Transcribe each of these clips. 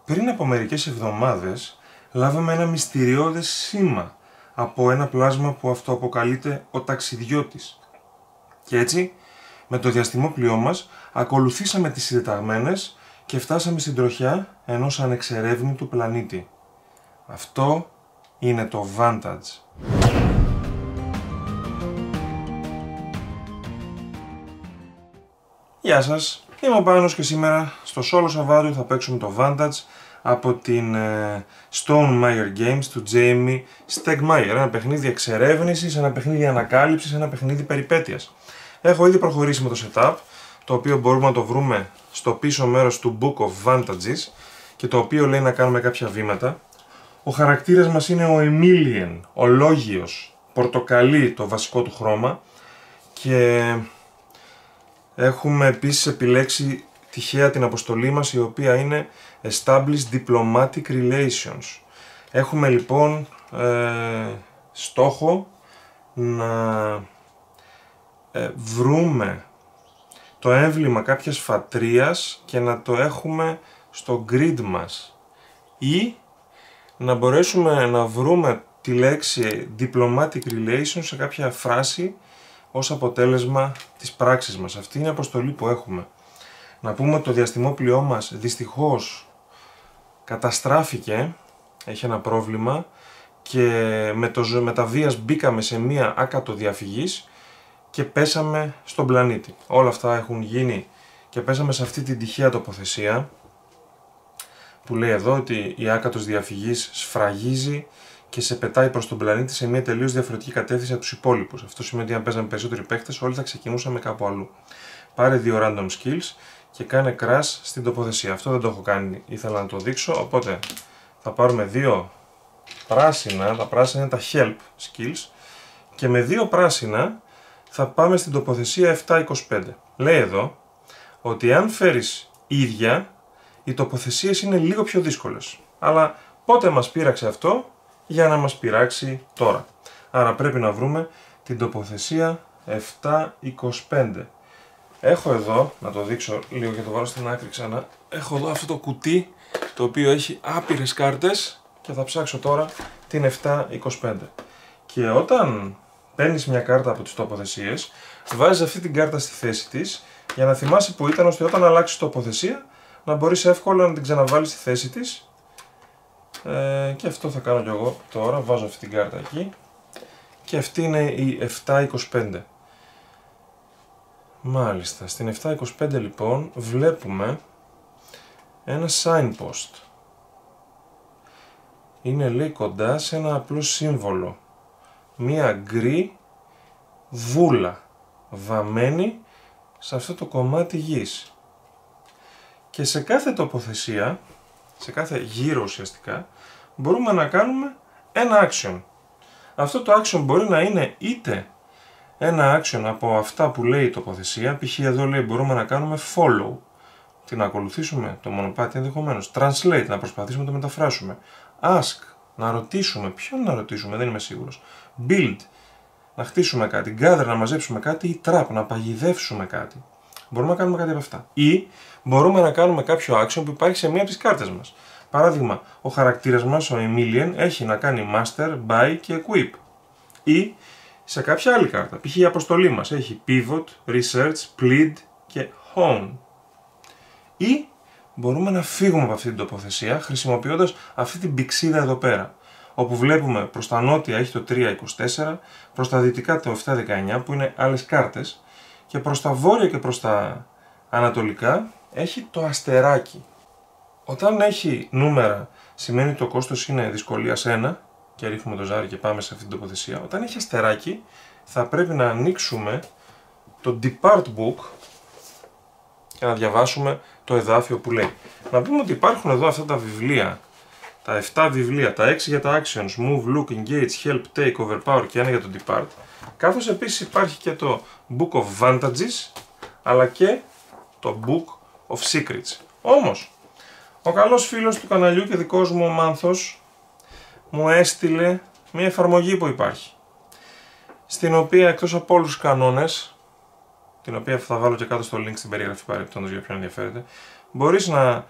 Πριν από μερικές εβδομάδες λάβαμε ένα μυστηριώδες σήμα από ένα πλάσμα που αυτοαποκαλείται ο ταξιδιώτης. Και έτσι, με το διαστημόπλοιό μας, ακολουθήσαμε τις συντεταγμένες και φτάσαμε στην τροχιά ενός ανεξερεύνητου πλανήτη. Αυτό είναι το Vantage. Γεια σας, είμαι ο Πάνος και σήμερα στο Solo Σαββάτου θα παίξουμε το Vantage από την Stone Meyer Games του Jamie Stegmaier. Ένα παιχνίδι εξερεύνησης, ένα παιχνίδι ανακάλυψης, ένα παιχνίδι περιπέτειας. Έχω ήδη προχωρήσει με το setup, το οποίο μπορούμε να το βρούμε στο πίσω μέρος του Book of Vantages και το οποίο λέει να κάνουμε κάποια βήματα. Ο χαρακτήρας μας είναι ο Emilian, ο λόγιος, πορτοκαλί το βασικό του χρώμα και έχουμε επίσης επιλέξει τυχαία την αποστολή μας, η οποία είναι Establish Diplomatic Relations. Έχουμε λοιπόν στόχο να βρούμε το έμβλημα κάποιας φατρίας και να το έχουμε στο grid μας, ή να μπορέσουμε να βρούμε τη λέξη Diplomatic Relations σε κάποια φράση ως αποτέλεσμα της πράξης μας. Αυτή είναι η αποστολή που έχουμε. Να πούμε ότι το διαστημόπλοιό μας δυστυχώς καταστράφηκε, έχει ένα πρόβλημα και με τα βίας μπήκαμε σε μία άκατο διαφυγής και πέσαμε στον πλανήτη. Όλα αυτά έχουν γίνει και πέσαμε σε αυτή την τυχαία τοποθεσία που λέει εδώ ότι η άκατος διαφυγής σφραγίζει και σε πετάει προς τον πλανήτη σε μια τελείως διαφορετική κατεύθυνση από τους υπόλοιπους. Αυτό σημαίνει ότι αν παίζαμε περισσότεροι παίχτες, όλοι θα ξεκινούσαμε κάπου αλλού. Πάρε 2 random skills και κάνε crash στην τοποθεσία. Αυτό δεν το έχω κάνει, ήθελα να το δείξω, οπότε θα πάρουμε 2 πράσινα, τα πράσινα είναι τα help skills, και με 2 πράσινα θα πάμε στην τοποθεσία 725. Λέει εδώ ότι αν φέρεις ίδια, οι τοποθεσίες είναι λίγο πιο δύσκολες. Αλλά πότε μας πείραξε αυτό για να μας πειράξει τώρα. Άρα πρέπει να βρούμε την τοποθεσία 725. Έχω εδώ, να το δείξω λίγο και το βάλω στην άκρη ξανά. Έχω εδώ αυτό το κουτί το οποίο έχει άπειρες κάρτες και θα ψάξω τώρα την 725. Και όταν παίρνεις μια κάρτα από τις τοποθεσίες, βάζεις αυτή την κάρτα στη θέση της για να θυμάσαι που ήταν, ώστε όταν αλλάξεις τοποθεσία να μπορείς εύκολα να την ξαναβάλεις στη θέση της. Και αυτό θα κάνω κι εγώ τώρα, βάζω αυτή την κάρτα εκεί και αυτή είναι η 725. Μάλιστα, στην 725 λοιπόν βλέπουμε ένα signpost. Είναι, λέει, κοντά σε ένα απλό σύμβολο, μία γκρι βούλα βαμμένη σε αυτό το κομμάτι γης. Και σε κάθε τοποθεσία, σε κάθε γύρο ουσιαστικά, μπορούμε να κάνουμε ένα action. Αυτό το action μπορεί να είναι είτε ένα action από αυτά που λέει η τοποθεσία, π.χ. εδώ λέει μπορούμε να κάνουμε follow, να ακολουθήσουμε το μονοπάτι ενδεχομένως, translate, να προσπαθήσουμε να το μεταφράσουμε, ask, να ρωτήσουμε, ποιον να ρωτήσουμε, δεν είμαι σίγουρος, build, να χτίσουμε κάτι, gather, να μαζέψουμε κάτι, ή trap, να παγιδεύσουμε κάτι. Μπορούμε να κάνουμε κάτι από αυτά. Ή μπορούμε να κάνουμε κάποιο action που υπάρχει σε μία από τις κάρτες μας. Παράδειγμα, ο χαρακτήρας μας, ο Emilian, έχει να κάνει master, buy και equip. Ή σε κάποια άλλη κάρτα, π.χ. η αποστολή μας έχει pivot, research, plead και hone. Ή μπορούμε να φύγουμε από αυτή την τοποθεσία χρησιμοποιώντας αυτή την πηξίδα εδώ πέρα, όπου βλέπουμε προς τα νότια έχει το 324, προς τα δυτικά το 719 που είναι άλλες κάρτες, και προς τα βόρεια και προς τα ανατολικά έχει το αστεράκι. Όταν έχει νούμερα σημαίνει ότι το κόστος είναι δυσκολίας 1 και ρίχνουμε το ζάρι και πάμε σε αυτήν την τοποθεσία. Όταν έχει αστεράκι θα πρέπει να ανοίξουμε το Depart Book και να διαβάσουμε το εδάφιο που λέει. Να πούμε ότι υπάρχουν εδώ αυτά τα βιβλία, τα 7 βιβλία, τα 6 για τα actions, move, look, engage, help, take, overpower και 1 για το depart, καθώς επίσης υπάρχει και το Book of Vantages, αλλά και το Book of Secrets. Όμως, ο καλός φίλος του καναλιού και δικός μου ο Μάνθος μου έστειλε μια εφαρμογή που υπάρχει, στην οποία εκτός από όλους τους κανόνες, την οποία θα βάλω και κάτω στο link στην περιγραφή παρεπτόντως για ποιον ενδιαφέρεται, μπορείς να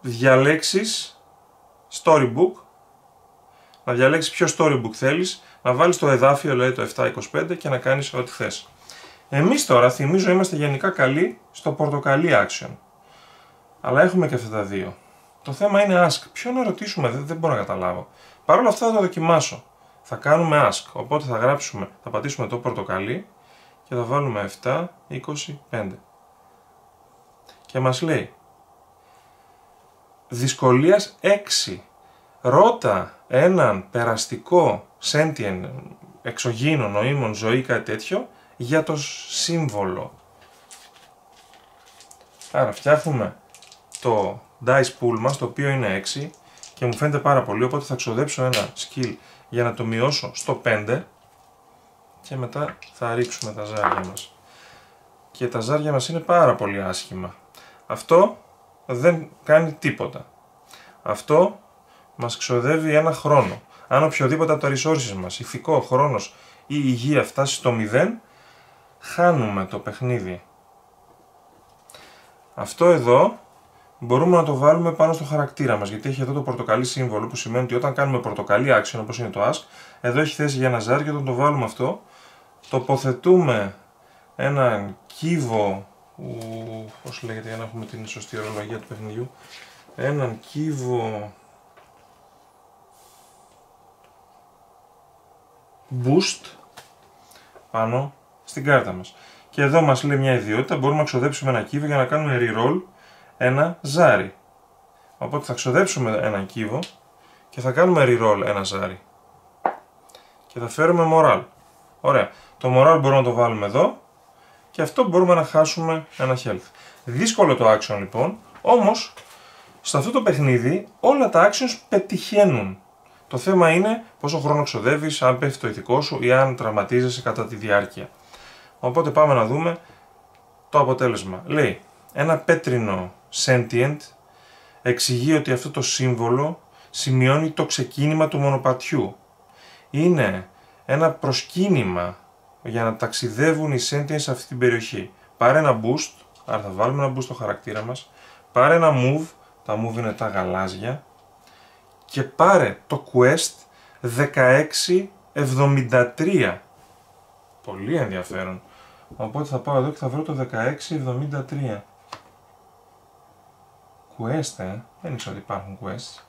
διαλέξεις storybook, να διαλέξεις ποιο storybook θέλεις, να βάλεις το εδάφιο, λέει το 725 και να κάνεις ό,τι θες. Εμείς τώρα, θυμίζω, είμαστε γενικά καλοί στο πορτοκαλί action. Αλλά έχουμε και αυτά τα δύο. Το θέμα είναι ask. Ποιο να ρωτήσουμε, δεν μπορώ να καταλάβω. Παρ' όλα αυτά θα το δοκιμάσω. Θα κάνουμε ask. Οπότε θα πατήσουμε το πορτοκαλί και θα βάλουμε 725. Και μας λέει δυσκολίας 6. Ρώτα έναν περαστικό sentient, εξωγήινο, νοήμων, ζωή, κάτι τέτοιο, για το σύμβολο. Άρα φτιάχνουμε το dice pool μας, το οποίο είναι 6 και μου φαίνεται πάρα πολύ, οπότε θα ξοδέψω ένα skill για να το μειώσω στο 5 και μετά θα ρίξουμε τα ζάρια μας. Και τα ζάρια μας είναι πάρα πολύ άσχημα. Αυτό δεν κάνει τίποτα. Αυτό μας ξοδεύει ένα χρόνο. Αν οποιοδήποτε από τα resources μας, ηθικό, χρόνος ή υγεία φτάσει στο 0, χάνουμε το παιχνίδι. Αυτό εδώ μπορούμε να το βάλουμε πάνω στο χαρακτήρα μας, γιατί έχει εδώ το πορτοκαλί σύμβολο, που σημαίνει ότι όταν κάνουμε πορτοκαλί action, όπως είναι το ask, εδώ έχει θέση για ένα ζάρι και όταν το βάλουμε αυτό, τοποθετούμε έναν κύβο, πώς λέγεται για να έχουμε την σωστή ορολογία του παιχνιδιού, έναν κύβο boost πάνω στην κάρτα μας. Και εδώ μας λέει μια ιδιότητα, μπορούμε να ξοδέψουμε ένα κύβο για να κάνουμε reroll ένα ζάρι. Οπότε θα ξοδέψουμε έναν κύβο και θα κάνουμε reroll ένα ζάρι. Και θα φέρουμε moral. Ωραία. Το moral μπορούμε να το βάλουμε εδώ και αυτό μπορούμε να χάσουμε ένα health. Δύσκολο το action λοιπόν, όμως σε αυτό το παιχνίδι όλα τα actions πετυχαίνουν. Το θέμα είναι πόσο χρόνο ξοδεύεις, αν πέφτει το ηθικό σου ή αν τραυματίζεσαι κατά τη διάρκεια. Οπότε πάμε να δούμε το αποτέλεσμα. Λέει, ένα πέτρινο sentient εξηγεί ότι αυτό το σύμβολο σημειώνει το ξεκίνημα του μονοπατιού. Είναι ένα προσκύνημα για να ταξιδεύουν οι sentients σε αυτή την περιοχή. Πάρε ένα boost, άρα θα βάλουμε ένα boost στο χαρακτήρα μας. Πάρε ένα move, τα move είναι τα γαλάζια. Και πάρε το quest 1673. Πολύ ενδιαφέρον. Οπότε θα πάω εδώ και θα βρω το 1673. Quest, δεν ήξερα ότι υπάρχουν quests.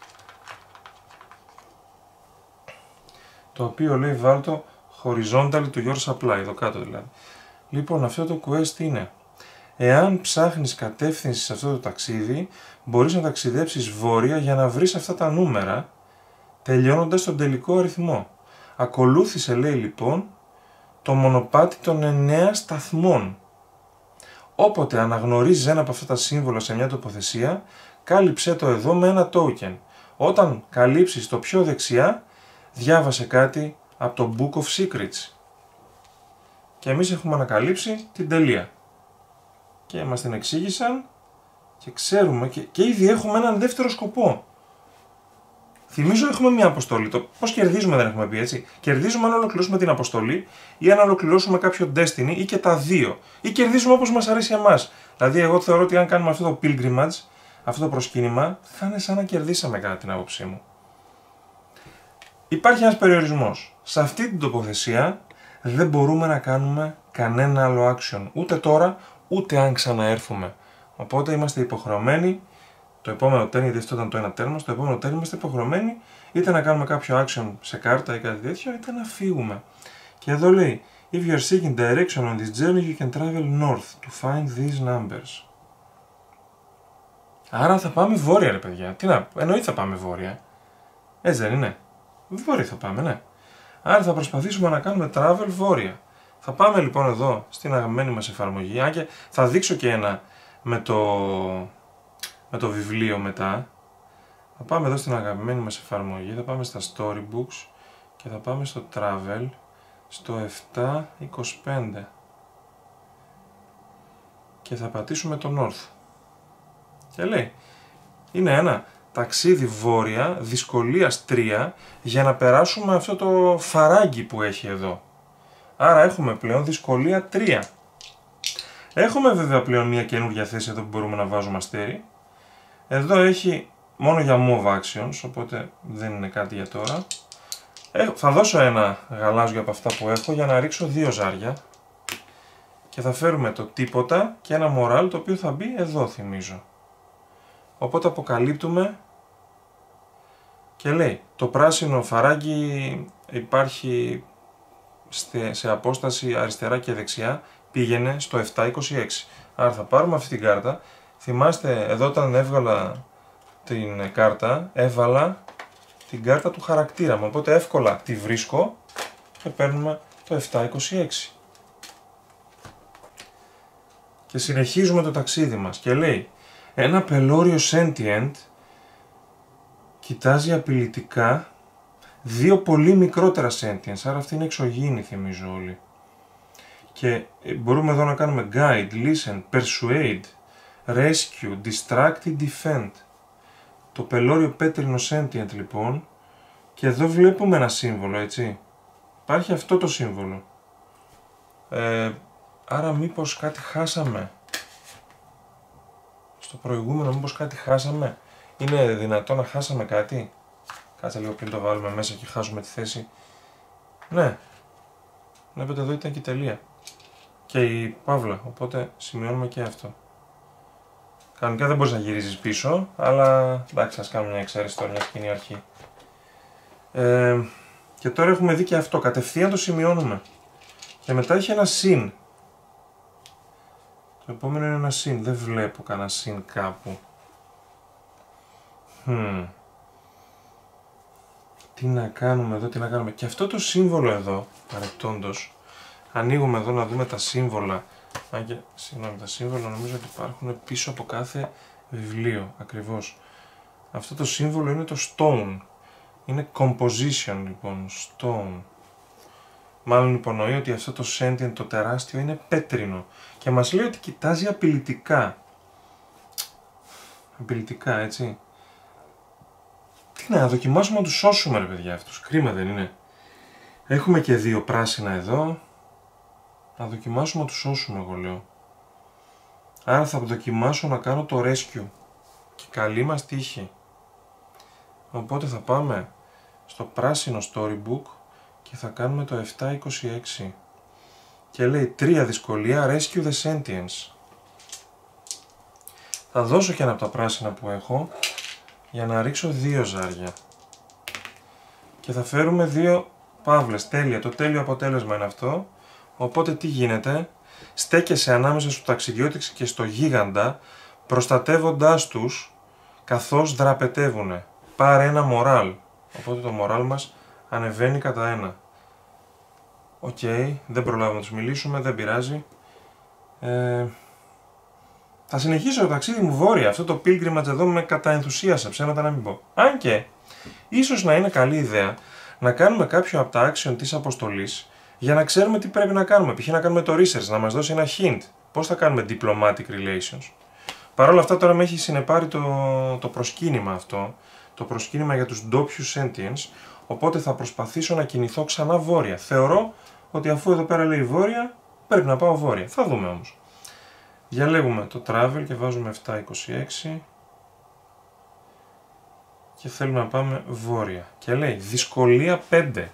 Το οποίο λέει βάλτο horizontal to your supply, εδώ κάτω δηλαδή. Λοιπόν, αυτό το quest είναι, εάν ψάχνεις κατεύθυνση σε αυτό το ταξίδι, μπορείς να ταξιδέψεις βόρεια για να βρεις αυτά τα νούμερα, τελειώνοντας τον τελικό αριθμό. Ακολούθησε, λέει λοιπόν, το μονοπάτι των 9 σταθμών. Όποτε αναγνωρίζεις ένα από αυτά τα σύμβολα σε μια τοποθεσία, κάλυψέ το εδώ με ένα token. Όταν καλύψεις το πιο δεξιά, διάβασε κάτι από το Book of Secrets. Και εμείς έχουμε ανακαλύψει την τελεία. Και μας την εξήγησαν και ξέρουμε και ήδη έχουμε έναν δεύτερο σκοπό. Θυμίζω έχουμε μια αποστολή. Το πώς κερδίζουμε δεν έχουμε πει, έτσι. Κερδίζουμε αν ολοκληρώσουμε την αποστολή ή αν ολοκληρώσουμε κάποιο destiny ή και τα δύο. Ή κερδίζουμε όπως μας αρέσει εμάς. Δηλαδή, εγώ θεωρώ ότι αν κάνουμε αυτό το pilgrimage, αυτό το προσκύνημα, θα είναι σαν να κερδίσαμε κατά την άποψή μου. Υπάρχει ένας περιορισμός. Σε αυτή την τοποθεσία δεν μπορούμε να κάνουμε κανένα άλλο action. Ούτε τώρα, ούτε αν ξαναέρθουμε. Οπότε είμαστε υποχρεωμένοι. Το επόμενο turn, γιατί αυτό ήταν το ένα turn μας, το επόμενο turn είμαστε υποχρεωμένοι είτε να κάνουμε κάποιο action σε κάρτα ή κάτι τέτοιο, είτε να φύγουμε. Και εδώ λέει, if you are seeking direction on this journey, you can travel north to find these numbers. Άρα θα πάμε βόρεια, ρε παιδιά. Τι να, εννοείται θα πάμε βόρεια. Έτσι δεν είναι. Βόρεια θα πάμε, ναι. Άρα θα προσπαθήσουμε να κάνουμε travel βόρεια. Θα πάμε λοιπόν εδώ στην αγαπημένη μας εφαρμογή, αν και θα δείξω και ένα με το βιβλίο μετά. Θα πάμε εδώ στην αγαπημένη μας εφαρμογή, θα πάμε στα storybooks και θα πάμε στο travel στο 725 και θα πατήσουμε το north και λέει είναι ένα ταξίδι βόρεια δυσκολίας 3 για να περάσουμε αυτό το φαράγγι που έχει εδώ. Άρα έχουμε πλέον δυσκολία 3. Έχουμε βέβαια πλέον μια καινούργια θέση εδώ που μπορούμε να βάζουμε αστέρι. Εδώ έχει μόνο για move actions, οπότε δεν είναι κάτι για τώρα. Θα δώσω ένα γαλάζιο από αυτά που έχω για να ρίξω 2 ζάρια. Και θα φέρουμε το τίποτα και ένα moral το οποίο θα μπει εδώ, θυμίζω. Οπότε αποκαλύπτουμε και λέει το πράσινο φαράγγι υπάρχει σε απόσταση αριστερά και δεξιά, πήγαινε στο 726. Άρα θα πάρουμε αυτή την κάρτα. Θυμάστε εδώ όταν έβγαλα την κάρτα, έβαλα την κάρτα του χαρακτήρα μου, οπότε εύκολα τη βρίσκω και παίρνουμε το 726. Και συνεχίζουμε το ταξίδι μας και λέει ένα πελώριο sentient κοιτάζει απειλητικά 2 πολύ μικρότερα sentients, άρα αυτή είναι εξωγήινη, θυμίζω όλοι. Και μπορούμε εδώ να κάνουμε guide, listen, persuade, rescue, distract ή defend. Το πελώριο πέτρινο sentient λοιπόν, και εδώ βλέπουμε ένα σύμβολο, έτσι. Υπάρχει αυτό το σύμβολο. Άρα μήπως κάτι χάσαμε. Στο προηγούμενο μήπως κάτι χάσαμε. Είναι δυνατό να χάσαμε κάτι. Κάτσε λίγο πριν το βάλουμε μέσα και χάσουμε τη θέση. Ναι. Βλέπετε εδώ ήταν και η τελεία. Και η παύλα. Οπότε σημειώνουμε και αυτό. Κανονικά δεν μπορείς να γυρίζεις πίσω. Αλλά εντάξει, ας κάνουμε μια εξαίρεση τώρα, μια σκηνή αρχή. Και τώρα έχουμε δει και αυτό. Κατευθείαν το σημειώνουμε. Και μετά έχει ένα συν. Το επόμενο είναι ένα συν. Δεν βλέπω κανένα συν κάπου. Τι να κάνουμε εδώ, τι να κάνουμε. Και αυτό το σύμβολο εδώ, παρεπτόντως, ανοίγουμε εδώ να δούμε τα σύμβολα. Συγγνώμη, τα σύμβολα νομίζω ότι υπάρχουν πίσω από κάθε βιβλίο, ακριβώς. Αυτό το σύμβολο είναι το stone. Είναι composition λοιπόν, stone. Μάλλον υπονοεί ότι αυτό το sentient, το τεράστιο, είναι πέτρινο. Και μας λέει ότι κοιτάζει απειλητικά. Απειλητικά, έτσι. Τι να δοκιμάσουμε να τους σώσουμε, ρε παιδιά, αυτούς. Κρίμα δεν είναι. Έχουμε και 2 πράσινα εδώ. Να δοκιμάσουμε να τους σώσουμε, εγώ λέω. Άρα θα δοκιμάσω να κάνω το rescue. Και καλή μας τύχη. Οπότε θα πάμε στο πράσινο storybook και θα κάνουμε το 726. Και λέει 3 δυσκολία, rescue the sentience. Θα δώσω και ένα από τα πράσινα που έχω για να ρίξω 2 ζάρια. Και θα φέρουμε 2 παύλες. Τέλεια, το τέλειο αποτέλεσμα είναι αυτό. Οπότε τι γίνεται, στέκεσαι ανάμεσα στο ταξιδιώτη και στο γίγαντα, προστατεύοντάς τους καθώς δραπετεύουνε. Πάρε ένα moral. Οπότε το moral μας ανεβαίνει κατά 1. Οκ, δεν προλάβουμε να τους μιλήσουμε, δεν πειράζει. Θα συνεχίσω το ταξίδι μου βόρεια. Αυτό το pilgrimage εδώ με καταενθουσίασε, ψέματα να μην πω. Αν και, ίσως να είναι καλή ιδέα να κάνουμε κάποιο από τα action της αποστολής για να ξέρουμε τι πρέπει να κάνουμε. Π.χ. να κάνουμε το research, να μας δώσει ένα hint. Πώς θα κάνουμε diplomatic relations. Παρ' όλα αυτά τώρα με έχει συνεπάρει το προσκύνημα αυτό. Το προσκύνημα για τους ντόπιους sentients. Οπότε θα προσπαθήσω να κινηθώ ξανά βόρεια. Θεωρώ ότι αφού εδώ πέρα λέει βόρεια, πρέπει να πάω βόρεια. Θα δούμε όμως. Διαλέγουμε το travel και βάζουμε 726 και θέλουμε να πάμε βόρεια. Και λέει δυσκολία 5.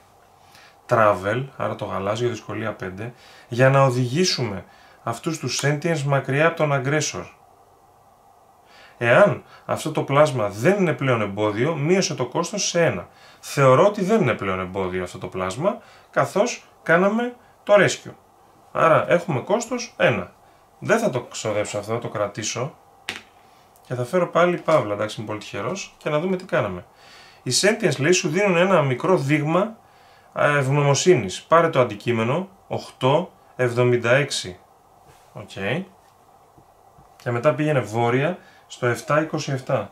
Travel, άρα το γαλάζιο, δυσκολία 5, για να οδηγήσουμε αυτούς τους sentients μακριά από τον aggressor. Εάν αυτό το πλάσμα δεν είναι πλέον εμπόδιο, μείωσε το κόστος σε 1. Θεωρώ ότι δεν είναι πλέον εμπόδιο αυτό το πλάσμα, καθώς κάναμε το rescue. Άρα έχουμε κόστος 1. Δεν θα το ξοδέψω αυτό, θα το κρατήσω και θα φέρω πάλι παύλα, εντάξει, είμαι πολύ τυχερός, και να δούμε τι κάναμε. Οι sentients, λέει, σου δίνουν ένα μικρό δείγμα ευγνωμοσύνης. Πάρε το αντικείμενο 8,76. Οκ. Και μετά πήγαινε βόρεια στο 7,27.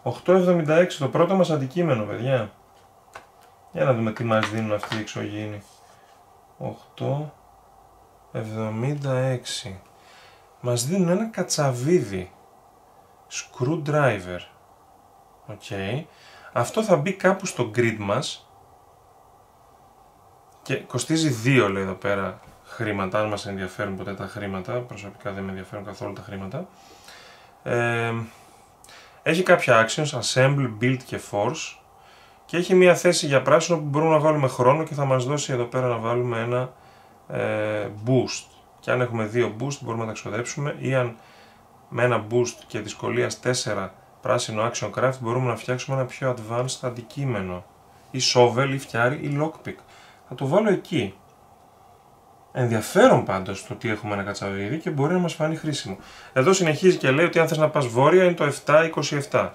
8,76 το πρώτο μας αντικείμενο, παιδιά. Για να δούμε τι μας δίνουν αυτοί οι εξωγήινοι. 8,76. Μας δίνουν ένα κατσαβίδι. Screwdriver. Οκ. Αυτό θα μπει κάπου στο grid μας. Και κοστίζει 2, λέει εδώ πέρα, χρήματα. Αν μας ενδιαφέρουν ποτέ τα χρήματα. Προσωπικά δεν με ενδιαφέρουν καθόλου τα χρήματα. Έχει κάποια actions, assemble, build και force. Και έχει μια θέση για πράσινο που μπορούμε να βάλουμε χρόνο και θα μας δώσει εδώ πέρα να βάλουμε ένα boost. Και αν έχουμε 2 boost μπορούμε να τα ξοδέψουμε, ή αν με ένα boost και δυσκολίας 4 πράσινο action craft μπορούμε να φτιάξουμε ένα πιο advanced αντικείμενο. Ή shovel, ή φτιάρι, ή lockpick. Θα το βάλω εκεί. Ενδιαφέρον πάντως το ότι έχουμε ένα κατσαβίδι και μπορεί να μας φανεί χρήσιμο. Εδώ συνεχίζει και λέει ότι αν θες να πας βόρεια είναι το 7-27.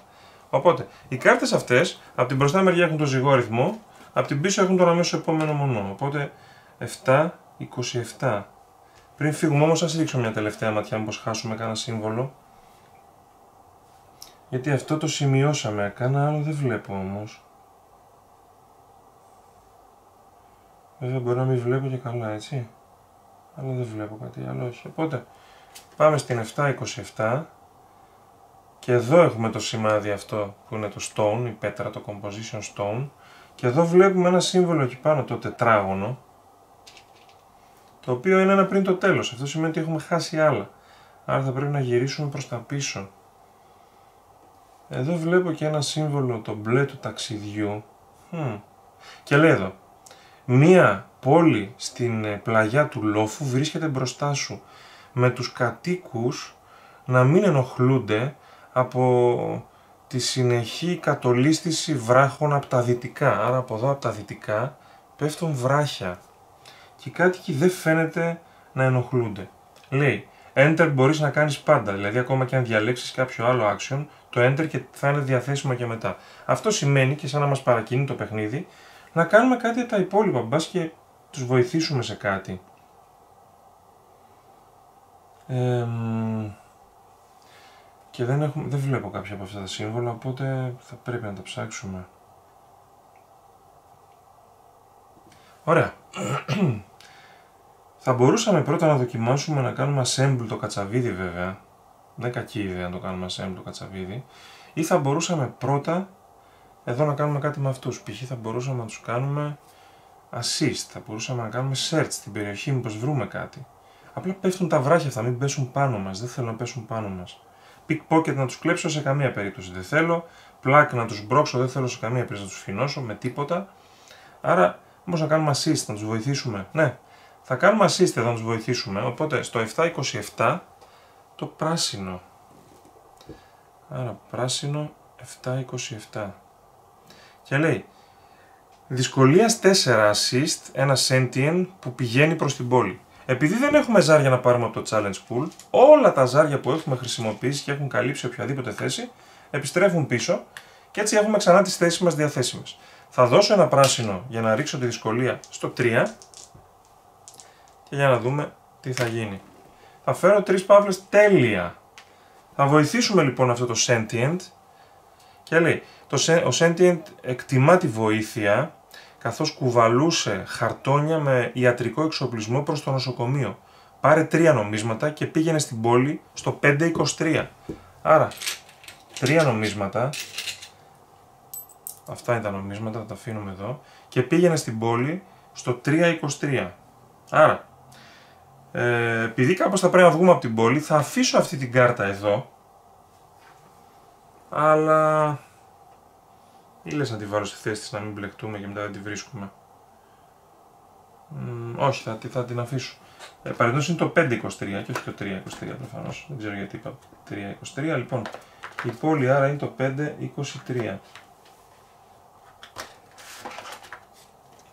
Οπότε, οι κάρτες αυτές από την μπροστά μεριά έχουν το ζυγό αριθμό, από την πίσω έχουν τον αμέσως επόμενο μονό. Οπότε, 7-27. Πριν φύγουμε όμως, ας ρίξω μια τελευταία ματιά, μήπως χάσουμε κανένα σύμβολο. Γιατί αυτό το σημειώσαμε, κανένα άλλο δεν βλέπω όμως. Βέβαια μπορεί να μην βλέπω και καλά, έτσι. Αλλά δεν βλέπω κάτι άλλο, όχι. Οπότε, πάμε στην 7-27. Και εδώ έχουμε το σημάδι αυτό που είναι το stone, η πέτρα, το composition stone. Και εδώ βλέπουμε ένα σύμβολο εκεί πάνω, το τετράγωνο. Το οποίο είναι ένα πριν το τέλος. Αυτό σημαίνει ότι έχουμε χάσει άλλα. Άρα θα πρέπει να γυρίσουμε προς τα πίσω. Εδώ βλέπω και ένα σύμβολο, το μπλε του ταξιδιού. Και λέει εδώ. Μία πόλη στην πλαγιά του λόφου βρίσκεται μπροστά σου. Με τους κατοίκους να μην ενοχλούνται από τη συνεχή κατολίσθηση βράχων από τα δυτικά. Άρα από εδώ από τα δυτικά πέφτουν βράχια. Και οι κάτοικοι δεν φαίνεται να ενοχλούνται. Λέει, Enter μπορείς να κάνεις πάντα, δηλαδή ακόμα και αν διαλέξεις κάποιο άλλο action, το Enter και θα είναι διαθέσιμο και μετά. Αυτό σημαίνει και σαν να μας παρακινεί το παιχνίδι, να κάνουμε κάτι από τα υπόλοιπα, μπας και τους βοηθήσουμε σε κάτι. Και δεν βλέπω κάποια από αυτά τα σύμβολα, οπότε θα πρέπει να τα ψάξουμε. Ωραία. Θα μπορούσαμε πρώτα να δοκιμάσουμε να κάνουμε assemble το κατσαβίδι βέβαια. Δεν είναι κακή ιδέα να το κάνουμε assemble το κατσαβίδι. Ή θα μπορούσαμε πρώτα εδώ να κάνουμε κάτι με αυτούς. Π.χ. θα μπορούσαμε να τους κάνουμε assist. Θα μπορούσαμε να κάνουμε search στην περιοχή, μήπως βρούμε κάτι. Απλά πέφτουν τα βράχια αυτά, μην πέσουν πάνω μας. Δεν θέλω να πέσουν πάνω μας. Pickpocket να τους κλέψω σε καμία περίπτωση δεν θέλω. Plug να τους μπρώξω δεν θέλω σε καμία περίπτωση να τους φινώσω με τίποτα. Άρα, μήπως να κάνουμε assist, να τους βοηθήσουμε. Ναι, θα κάνουμε assist εδώ να τους βοηθήσουμε. Οπότε στο 7-27 το πράσινο. Άρα πράσινο 7-27. Και λέει, δυσκολίας 4 assist, ένα sentient που πηγαίνει προς την πόλη. Επειδή δεν έχουμε ζάρια να πάρουμε από το challenge pool, όλα τα ζάρια που έχουμε χρησιμοποιήσει και έχουν καλύψει οποιαδήποτε θέση, επιστρέφουν πίσω και έτσι έχουμε ξανά τις θέσεις μας διαθέσιμες. Θα δώσω ένα πράσινο για να ρίξω τη δυσκολία στο 3 και για να δούμε τι θα γίνει. Θα φέρω 3 παύλες, τέλεια. Θα βοηθήσουμε λοιπόν αυτό το sentient και λέει, ο sentient εκτιμά τη βοήθεια καθώς κουβαλούσε χαρτόνια με ιατρικό εξοπλισμό προς το νοσοκομείο. Πάρε 3 νομίσματα και πήγαινε στην πόλη στο 5-23. Άρα, 3 νομίσματα, αυτά είναι τα νομίσματα, θα τα αφήνουμε εδώ, και πήγαινε στην πόλη στο 3-23. Άρα, επειδή κάπως θα πρέπει να βγούμε από την πόλη, θα αφήσω αυτή την κάρτα εδώ, αλλά ή λες να τη βάλω στη θέση της να μην μπλεχτούμε και μετά δεν τη βρίσκουμε. Όχι, θα την αφήσω. Παραδείγματος είναι το 5-23 και όχι το 3-23 προφανώς. Δεν ξέρω γιατί είπα 3-23. Λοιπόν, η πόλη άρα είναι το 5-23.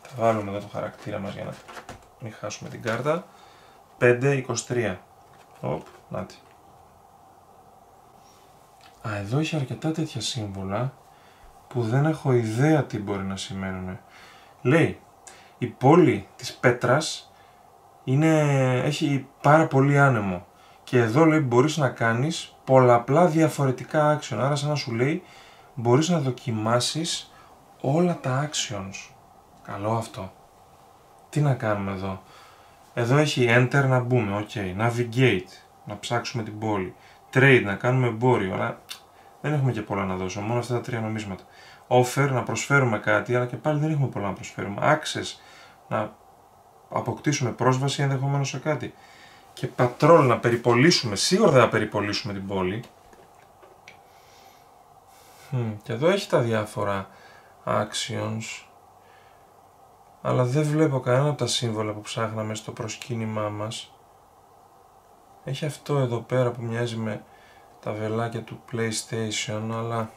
Θα βάλουμε εδώ το χαρακτήρα μας για να μην χάσουμε την κάρτα. 5-23. Οπ, νάτι. Εδώ έχει αρκετά τέτοια σύμβολα που δεν έχω ιδέα τι μπορεί να σημαίνουν. Λέει, η πόλη της Πέτρας έχει πάρα πολύ άνεμο και εδώ λέει μπορείς να κάνεις πολλαπλά διαφορετικά action, άρα σαν να σου λέει μπορείς να δοκιμάσεις όλα τα actions. Καλό αυτό. Τι να κάνουμε εδώ. Εδώ έχει enter να μπούμε, ok, navigate, να ψάξουμε την πόλη, trade, να κάνουμε εμπόριο, αλλά δεν έχουμε και πολλά να δώσουμε, μόνο αυτά τα 3 νομίσματα. Offer, να προσφέρουμε κάτι, αλλά και πάλι δεν έχουμε πολλά να προσφέρουμε. Access, να αποκτήσουμε πρόσβαση ενδεχομένως σε κάτι. Και patrol, να περιπολίσουμε. Σίγουρα δεν θα περιπολίσουμε την πόλη. Και εδώ έχει τα διάφορα actions, αλλά δεν βλέπω κανένα από τα σύμβολα που ψάχναμε στο προσκύνημά μας. Έχει αυτό εδώ πέρα που μοιάζει με τα βελάκια του PlayStation, αλλά...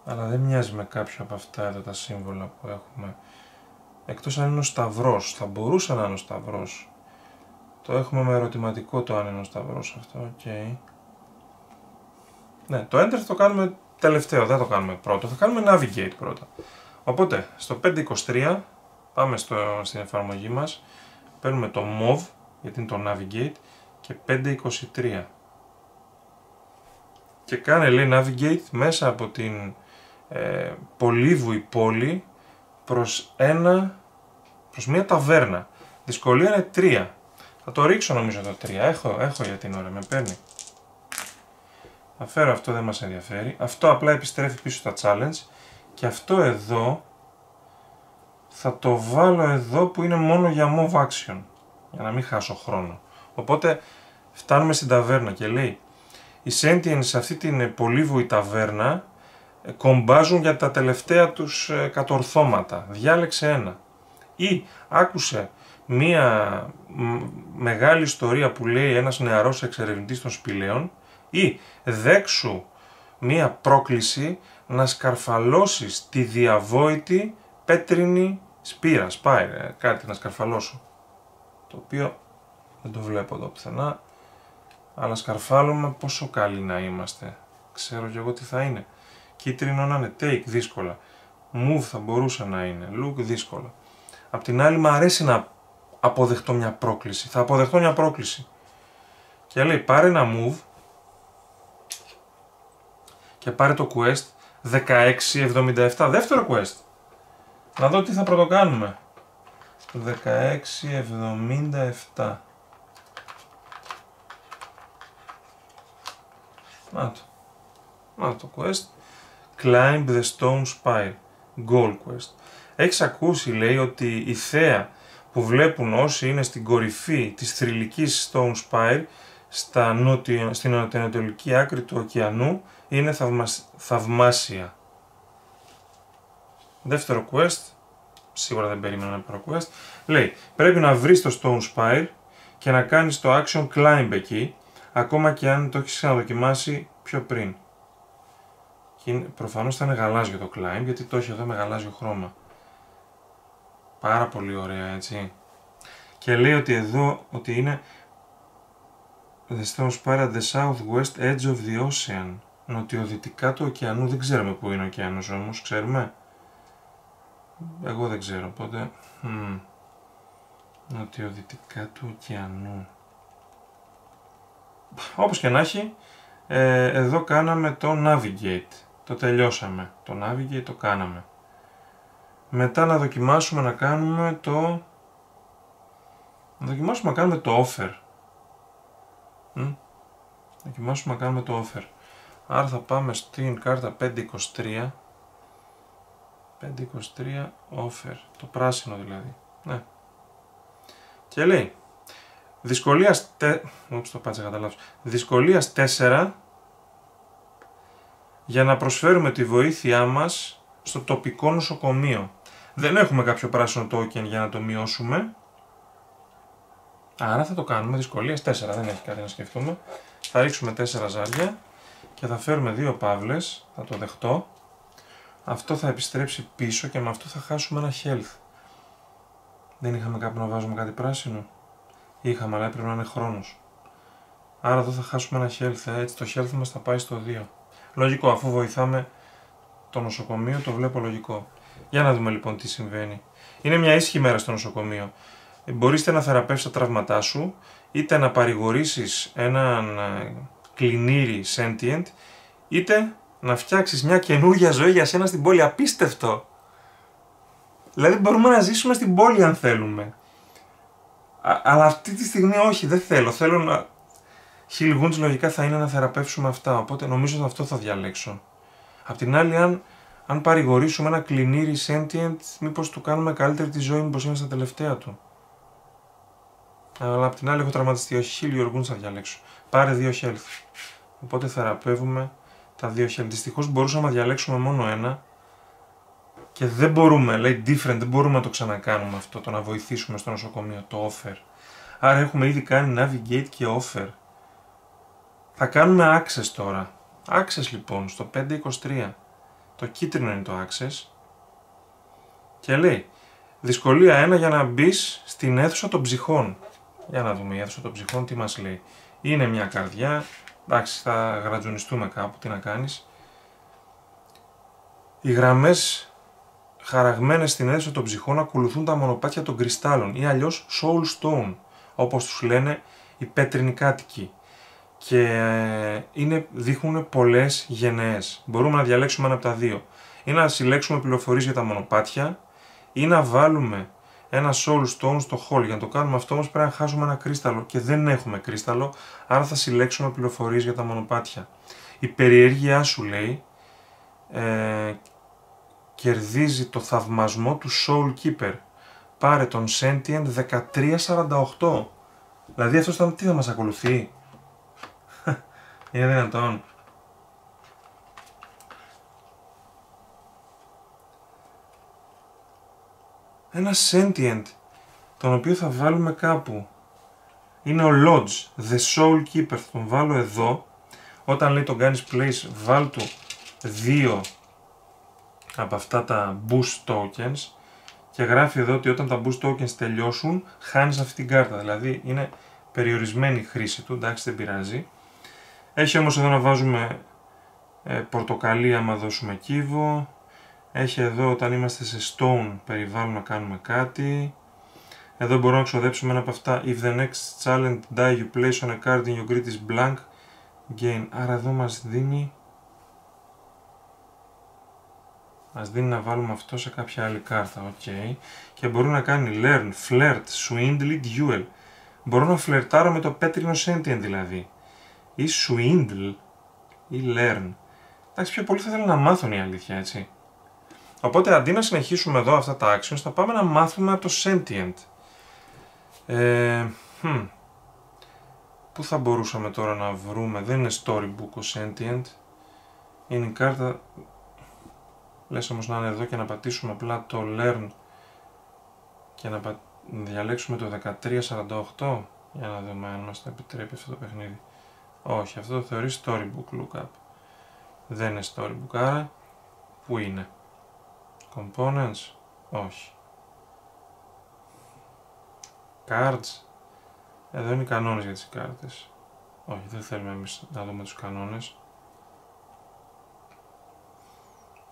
αλλά δεν μοιάζει με κάποιο από αυτά εδώ τα σύμβολα που έχουμε. Εκτός αν είναι ο σταυρός, θα μπορούσε να είναι ο σταυρός. Το έχουμε με ερωτηματικό το αν είναι ο σταυρός αυτό, ok. Ναι, το Enter θα το κάνουμε τελευταίο, δεν το κάνουμε πρώτο, θα κάνουμε Navigate πρώτα. Οπότε, στο 523, πάμε στην εφαρμογή μας, παίρνουμε το Move, γιατί είναι το Navigate, και 523. Και κάνε, λέει, Navigate μέσα από την πολύβουη πόλη προς μια ταβέρνα. Δυσκολία είναι 3. Θα το ρίξω νομίζω το 3. Έχω για την ώρα, με παίρνει. Θα φέρω αυτό, δεν μας ενδιαφέρει. Αυτό απλά επιστρέφει πίσω στα challenge. Και αυτό εδώ θα το βάλω εδώ που είναι μόνο για move action. Για να μην χάσω χρόνο. Οπότε φτάνουμε στην ταβέρνα και λέει οι Sentients σε αυτή την πολύβουη ταβέρνα κομπάζουν για τα τελευταία τους κατορθώματα. Διάλεξε ένα. Ή άκουσε μία μεγάλη ιστορία που λέει ένας νεαρός εξερευνητής των σπηλαίων, ή δέξου μία πρόκληση να σκαρφαλώσεις τη διαβόητη πέτρινη σπήρα, κάτι να σκαρφαλώσω, το οποίο δεν το βλέπω εδώ πουθενά, αλλά σκαρφάλουμε πόσο καλοί να είμαστε, ξέρω κι εγώ τι θα είναι. Κίτρινο να είναι take, δύσκολα, move θα μπορούσε να είναι, look, δύσκολα. Απ' την άλλη μου αρέσει να αποδεχτώ μια πρόκληση, θα αποδεχτώ μια πρόκληση. Και λέει πάρε ένα move και πάρε το quest 1677, δεύτερο quest. Να δω τι θα πρωτοκάνουμε. 1677. Να το quest. Climb the Stone Spire. Goal quest. Έχεις ακούσει, λέει, ότι η θέα που βλέπουν όσοι είναι στην κορυφή της θρυλικής Stone Spire στην νοτιοανατολική άκρη του ωκεανού είναι θαυμάσια. Δεύτερο quest, σίγουρα δεν περίμενα ένα πρώτο quest, λέει πρέπει να βρεις το Stone Spire και να κάνεις το action climb εκεί, ακόμα και αν το έχεις ξαναδοκιμάσει πιο πριν. Και προφανώς θα είναι γαλάζιο το climb, γιατί το έχει εδώ με γαλάζιο χρώμα. Πάρα πολύ ωραία, έτσι. Και λέει ότι εδώ, ότι είναι The Stone Spire at the southwest edge of the ocean. Νοτιοδυτικά του ωκεανού, δεν ξέρουμε πού είναι ο ωκεανός όμως, ξέρουμε. Εγώ δεν ξέρω, οπότε... Νοτιοδυτικά του ωκεανού. Όπως και να έχει, εδώ κάναμε το Navigate. Το τελειώσαμε. Το Navigate το κάναμε. Μετά να δοκιμάσουμε να κάνουμε το... Offer. Δοκιμάσουμε να κάνουμε το Offer. Άρα θα πάμε στην κάρτα 523. 523 Offer. Το πράσινο δηλαδή. Ναι. Και λέει δυσκολίας 4 για να προσφέρουμε τη βοήθειά μας στο τοπικό νοσοκομείο. Δεν έχουμε κάποιο πράσινο token για να το μειώσουμε. Άρα θα το κάνουμε δυσκολίας 4, δεν έχει κάτι να σκεφτούμε. Θα ρίξουμε 4 ζάρια και θα φέρουμε 2 παύλες, θα το δεχτώ. Αυτό θα επιστρέψει πίσω και με αυτό θα χάσουμε ένα health. Δεν είχαμε κάπου να βάζουμε κάτι πράσινο. Είχαμε, αλλά έπρεπε να είναι χρόνος. Άρα εδώ θα χάσουμε ένα health, έτσι το health μας θα πάει στο 2. Λογικό, αφού βοηθάμε το νοσοκομείο, το βλέπω λογικό. Για να δούμε λοιπόν τι συμβαίνει. Είναι μια ήσυχη μέρα στο νοσοκομείο. Μπορείς είτε να θεραπεύσεις τα τραύματά σου, είτε να παρηγορήσεις έναν κλινήρι sentient, είτε να φτιάξεις μια καινούργια ζωή για σένα στην πόλη. Απίστευτο! Δηλαδή μπορούμε να ζήσουμε στην πόλη αν θέλουμε. Αλλά αυτή τη στιγμή όχι, δεν θέλω. Θέλω να... Heal Wounds λογικά θα είναι να θεραπεύσουμε αυτά, οπότε νομίζω ότι αυτό θα διαλέξω. Απ' την άλλη, αν παρηγορήσουμε ένα κλινήρι sentient, μήπως του κάνουμε καλύτερη τη ζωή, μήπως είναι στα τελευταία του. Αλλά απ' την άλλη έχω τραυματιστεί. Όχι, 1000 Your Wounds θα διαλέξω. Πάρε 2 health. Οπότε θεραπεύουμε τα 2 health. Δυστυχώς μπορούσαμε να διαλέξουμε μόνο ένα. Και δεν μπορούμε, λέει different, δεν μπορούμε να το ξανακάνουμε αυτό, το να βοηθήσουμε στο νοσοκομείο, το offer. Άρα έχουμε ήδη κάνει navigate και offer. Θα κάνουμε access τώρα. Access λοιπόν, στο 523. Το κίτρινο είναι το access. Και λέει, δυσκολία 1 για να μπει στην αίθουσα των ψυχών. Για να δούμε η αίθουσα των ψυχών τι μας λέει. Είναι μια καρδιά, εντάξει θα γρατζουνιστούμε κάπου, τι να κάνεις. Οι γραμμές χαραγμένες στην αίθουσα των ψυχών ακολουθούν τα μονοπάτια των κρυστάλλων ή αλλιώς soul stone, όπως τους λένε οι πέτρινοι κάτοικοι. Και δείχνουν πολλές γενναίες. Μπορούμε να διαλέξουμε ένα από τα δύο. Ή να συλλέξουμε πληροφορίες για τα μονοπάτια ή να βάλουμε ένα soul stone στο hall. Για να το κάνουμε αυτό όμως πρέπει να χάσουμε ένα κρύσταλλο και δεν έχουμε κρύσταλλο, άρα θα συλλέξουμε πληροφορίες για τα μονοπάτια. Η περιέργειά σου λέει κερδίζει το θαυμασμό του Soul Keeper. Πάρε τον Sentient 1348. Δηλαδή αυτός τι θα μας ακολουθεί. Είναι δυνατόν. Ένα Sentient τον οποίο θα βάλουμε κάπου. Είναι ο Lodge, The Soul Keeper. Θα τον βάλω εδώ. Όταν λέει τον κάνεις place, βάλ του 2 από αυτά τα boost tokens και γράφει εδώ ότι όταν τα boost tokens τελειώσουν χάνεις αυτή την κάρτα, δηλαδή είναι περιορισμένη η χρήση του, εντάξει δεν πειράζει. Έχει όμως εδώ να βάζουμε πορτοκαλί άμα δώσουμε κύβο, έχει εδώ όταν είμαστε σε stone περιβάλλον να κάνουμε κάτι, εδώ μπορούμε να ξοδέψουμε ένα από αυτά if the next challenge die you place on a card in your grid is blank gain, άρα εδώ μας δίνει να βάλουμε αυτό σε κάποια άλλη κάρτα, ok. Και μπορεί να κάνει learn, flirt, swindle, duel. Μπορώ να φλερτάρω με το πέτρινο sentient δηλαδή. Ή swindle, ή learn. Εντάξει, πιο πολύ θα ήθελα να μάθουν η αλήθεια, έτσι. Οπότε αντί να συνεχίσουμε εδώ αυτά τα actions, θα πάμε να μάθουμε από το sentient. Πού θα μπορούσαμε τώρα να βρούμε, δεν είναι storybook ο sentient. Είναι η κάρτα... Λες όμως να είναι εδώ και να πατήσουμε απλά το learn και να διαλέξουμε το 1348 για να δούμε αν μας το επιτρέπει αυτό το παιχνίδι. Όχι, αυτό το θεωρεί storybook lookup. Δεν είναι storybook, άρα πού είναι. Components, όχι. Cards, εδώ είναι οι κανόνες για τις κάρτες. Όχι, δεν θέλουμε εμείς να δούμε τους κανόνες.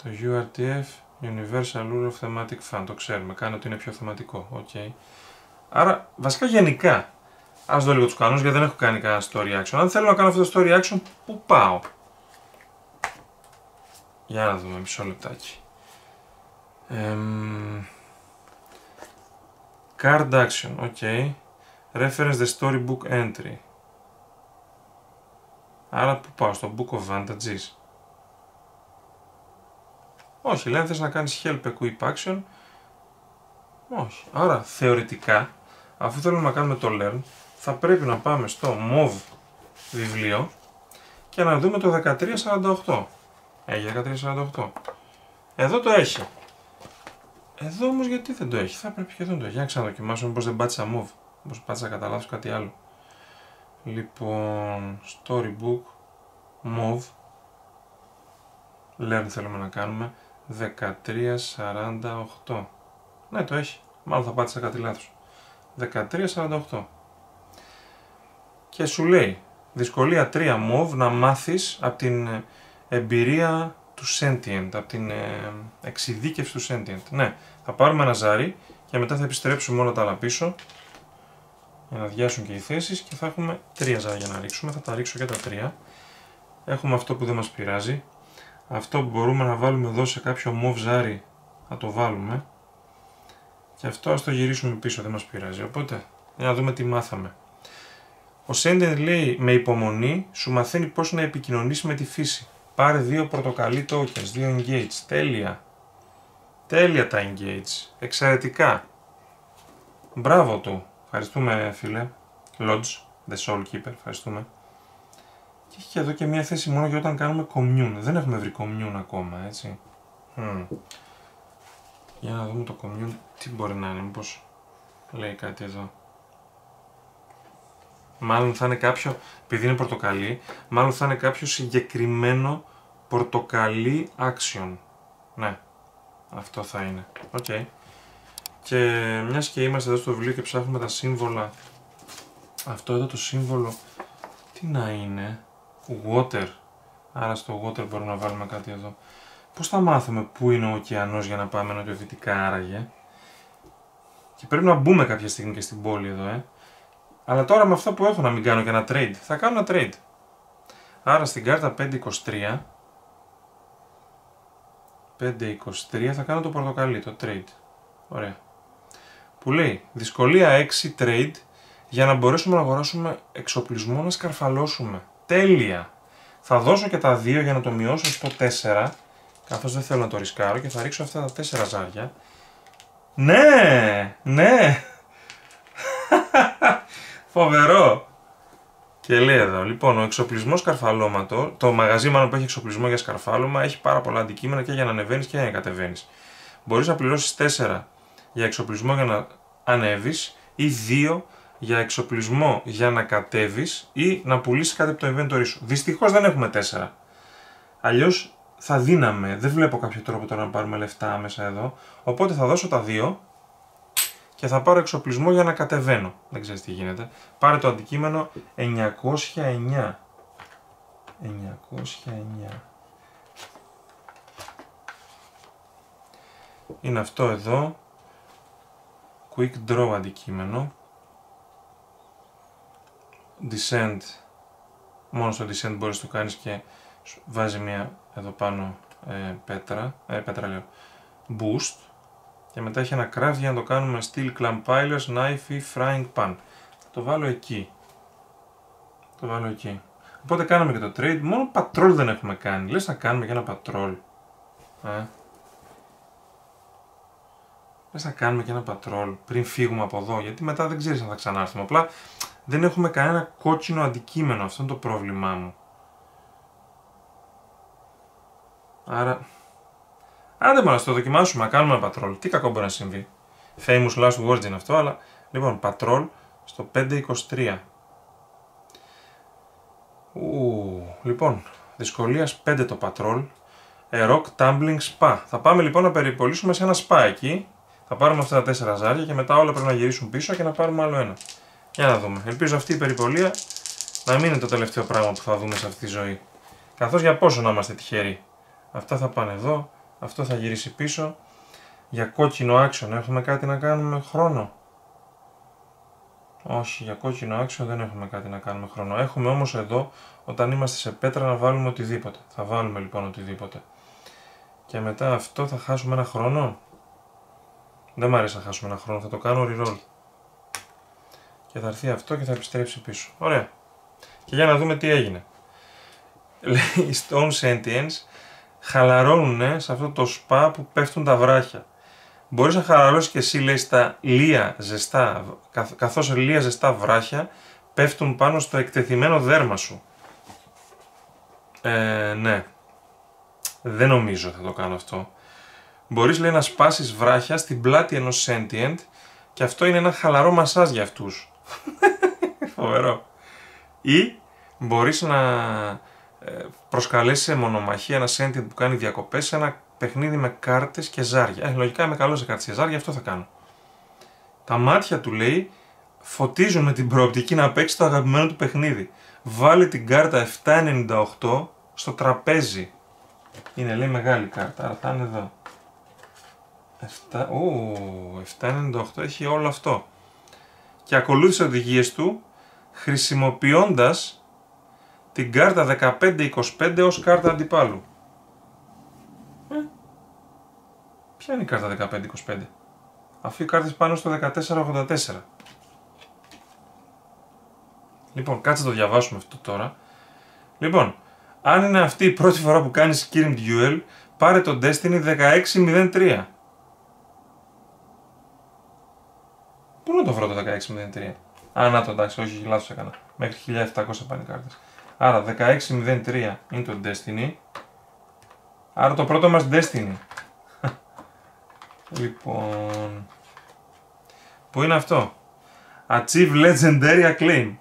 Το URTF, Universal Rule of Thematic Fun, το ξέρουμε, κάνει ότι είναι πιο θεματικό, ok. Άρα, βασικά γενικά, ας δω λίγο τους κανόνες γιατί δεν έχω κάνει κανένα story action. Αν θέλω να κάνω αυτό το story action, πού πάω. Για να δούμε, μισό λεπτάκι. Card action, ok. Reference the storybook entry. Άρα πού πάω, στο Book of Vantages. Όχι, λέει αν θες να κάνεις help equip action. Όχι. Άρα θεωρητικά, αφού θέλουμε να κάνουμε το learn, θα πρέπει να πάμε στο move βιβλίο και να δούμε το 1348. Έχει 1348. Εδώ το έχει. Εδώ όμως γιατί δεν το έχει, θα πρέπει και εδώ να το έχει. Για να ξαναδοκιμάσουμε πως δεν πάτησα move. Πως πάτησα κατά λάθος κάτι άλλο. Λοιπόν, storybook, move, learn θέλουμε να κάνουμε. 1348. Ναι, το έχει. Μάλλον θα πάτησα κάτι λάθος. 1348. Και σου λέει, δυσκολία 3 move να μάθεις από την εμπειρία του sentient, από την εξειδίκευση του sentient. Ναι, θα πάρουμε ένα ζάρι και μετά θα επιστρέψουμε όλα τα άλλα πίσω για να αδειάσουν και οι θέσεις και θα έχουμε 3 ζάρια να ρίξουμε. Θα τα ρίξω και τα 3. Έχουμε αυτό που δεν μας πειράζει. Αυτό που μπορούμε να βάλουμε εδώ σε κάποιο move ζάρι θα το βάλουμε και αυτό ας το γυρίσουμε πίσω, δεν μας πειράζει. Οπότε, για να δούμε τι μάθαμε. Ο Sentient λέει με υπομονή σου μαθαίνει πώς να επικοινωνήσει με τη φύση. Πάρε 2 πορτοκαλί tokens, 2 engage. Τέλεια. Τέλεια τα engage. Εξαιρετικά. Μπράβο του. Ευχαριστούμε φίλε. Lodge, The Soul Keeper, ευχαριστούμε. Και έχει και εδώ και μια θέση μόνο για όταν κάνουμε commune. Δεν έχουμε βρει commune ακόμα, έτσι. Για να δούμε το commune τι μπορεί να είναι, μήπως λέει κάτι εδώ. Μάλλον θα είναι κάποιο, επειδή είναι πορτοκαλί, μάλλον θα είναι κάποιο συγκεκριμένο πορτοκαλί action. Ναι, αυτό θα είναι. Οκ. Okay. Και μιας και είμαστε εδώ στο βιβλίο και ψάχνουμε τα σύμβολα, αυτό εδώ το σύμβολο, τι να είναι, water. Άρα στο water μπορούμε να βάλουμε κάτι εδώ. Πώς θα μάθουμε πού είναι ο ωκεανός για να πάμε νοτιοδυτικά άραγε. Και πρέπει να μπούμε κάποια στιγμή και στην πόλη εδώ, Αλλά τώρα με αυτό που έχω να μην κάνω και ένα trade. Θα κάνω ένα trade. Άρα στην κάρτα 523 θα κάνω το πορτοκαλί, το trade. Ωραία. Που λέει δυσκολία 6 trade για να μπορέσουμε να αγοράσουμε εξοπλισμό να σκαρφαλώσουμε. Τέλεια! Θα δώσω και τα 2 για να το μειώσω στο 4, καθώς δεν θέλω να το ρισκάρω και θα ρίξω αυτά τα 4 ζάρια. Ναι! Ναι! Φοβερό! Και λέει εδώ, λοιπόν, ο εξοπλισμός σκαρφαλώματο, το μαγαζί μάλλον που έχει εξοπλισμό για σκαρφάλωμα, έχει πάρα πολλά αντικείμενα και για να ανεβαίνεις και για να κατεβαίνεις. Μπορείς να πληρώσεις 4 για εξοπλισμό για να ανέβεις ή 2 για εξοπλισμό για να κατέβεις ή να πουλήσεις κάτι από το inventory σου. Δυστυχώς δεν έχουμε 4. Αλλιώς θα δίναμε, δεν βλέπω κάποιο τρόπο τώρα να πάρουμε λεφτά άμεσα εδώ, οπότε θα δώσω τα 2 και θα πάρω εξοπλισμό για να κατεβαίνω. Δεν ξέρεις τι γίνεται. Πάρε το αντικείμενο 909. 909. Είναι αυτό εδώ. Quick draw αντικείμενο. Descent. Μόνο στο descent μπορείς να το κάνεις και βάζει μια εδώ πάνω πέτρα. Πέτρα λέω. Boost. Και μετά έχει ένα craft για να το κάνουμε steel clamp pilers, knife ή frying pan. Θα το βάλω εκεί. Το βάλω εκεί. Οπότε κάναμε και το trade. Μόνο patrol δεν έχουμε κάνει. Λες να κάνουμε και ένα patrol. Λες να κάνουμε και ένα patrol πριν φύγουμε από εδώ. Γιατί μετά δεν ξέρεις αν θα ξανάρθουμε. Απλά δεν έχουμε κανένα κόκκινο αντικείμενο. Αυτό είναι το πρόβλημά μου. Άρα... Άντε μόνο να το δοκιμάσουμε, να κάνουμε ένα patrol. Τι κακό μπορεί να συμβεί. Famous last words είναι αυτό, αλλά... Λοιπόν, patrol στο 523. Λοιπόν, δυσκολίας 5 το patrol. Rock tumbling spa. Θα πάμε λοιπόν να περιπολίσουμε σε ένα spa εκεί. Θα πάρουμε αυτά τα 4 ζάρια και μετά όλα πρέπει να γυρίσουν πίσω και να πάρουμε άλλο ένα. Για να δούμε. Ελπίζω αυτή η περιπολία να μην είναι το τελευταίο πράγμα που θα δούμε σε αυτή τη ζωή. Καθώς για πόσο να είμαστε τυχεροί. Αυτά θα πάνε εδώ. Αυτό θα γυρίσει πίσω. Για κόκκινο action έχουμε κάτι να κάνουμε χρόνο. Όχι, για κόκκινο action δεν έχουμε κάτι να κάνουμε χρόνο. Έχουμε όμως εδώ, όταν είμαστε σε πέτρα, να βάλουμε οτιδήποτε. Θα βάλουμε λοιπόν οτιδήποτε. Και μετά αυτό θα χάσουμε ένα χρόνο. Δεν μ' αρέσει να χάσουμε ένα χρόνο, θα το κάνω reroll. Και θα έρθει αυτό και θα επιστρέψει πίσω. Ωραία. Και για να δούμε τι έγινε. Λέει Stone Sentience χαλαρώνουν σε αυτό το σπα που πέφτουν τα βράχια. Μπορείς να χαλαρώσεις και εσύ, λέει, στα λία ζεστά, καθώς λία ζεστά βράχια πέφτουν πάνω στο εκτεθειμένο δέρμα σου. Ναι. Δεν νομίζω θα το κάνω αυτό. Μπορείς, λέει, να σπάσεις βράχια στην πλάτη ενός sentient και αυτό είναι ένα χαλαρό μασάζ για αυτούς. Φοβερό. Ή μπορείς να προσκαλέσεις σε μονομαχία ένα sentient που κάνει διακοπές σε ένα παιχνίδι με κάρτες και ζάρια. Λογικά είμαι καλός σε κάρτες και ζάρια, αυτό θα κάνω. Τα μάτια του, λέει, φωτίζουν με την προοπτική να παίξει το αγαπημένο του παιχνίδι. Βάλει την κάρτα 798 στο τραπέζι. Είναι, λέει, μεγάλη κάρτα, άρα θα είναι εδώ. 798 έχει όλο αυτό. Και ακολούθησε οδηγίες του χρησιμοποιώντας την κάρτα 1525 ως κάρτα αντιπάλου. Ποια είναι η κάρτα 1525? Αφού οι κάρτες πάνω στο 1484. Λοιπόν, κάτσε το διαβάσουμε αυτό τώρα. Λοιπόν, αν είναι αυτή η πρώτη φορά που κάνεις Kirim Duel, πάρε το Destiny 1603. Πού να το βρω το 1603? Α, να το εντάξει, όχι, λάθος έκανα. Μέχρι 1700 πάνε οι κάρτες. Άρα 1603 είναι το Destiny. Άρα το πρώτο μας Destiny. Λοιπόν... Πού είναι αυτό? Achieve Legendary Acclaim.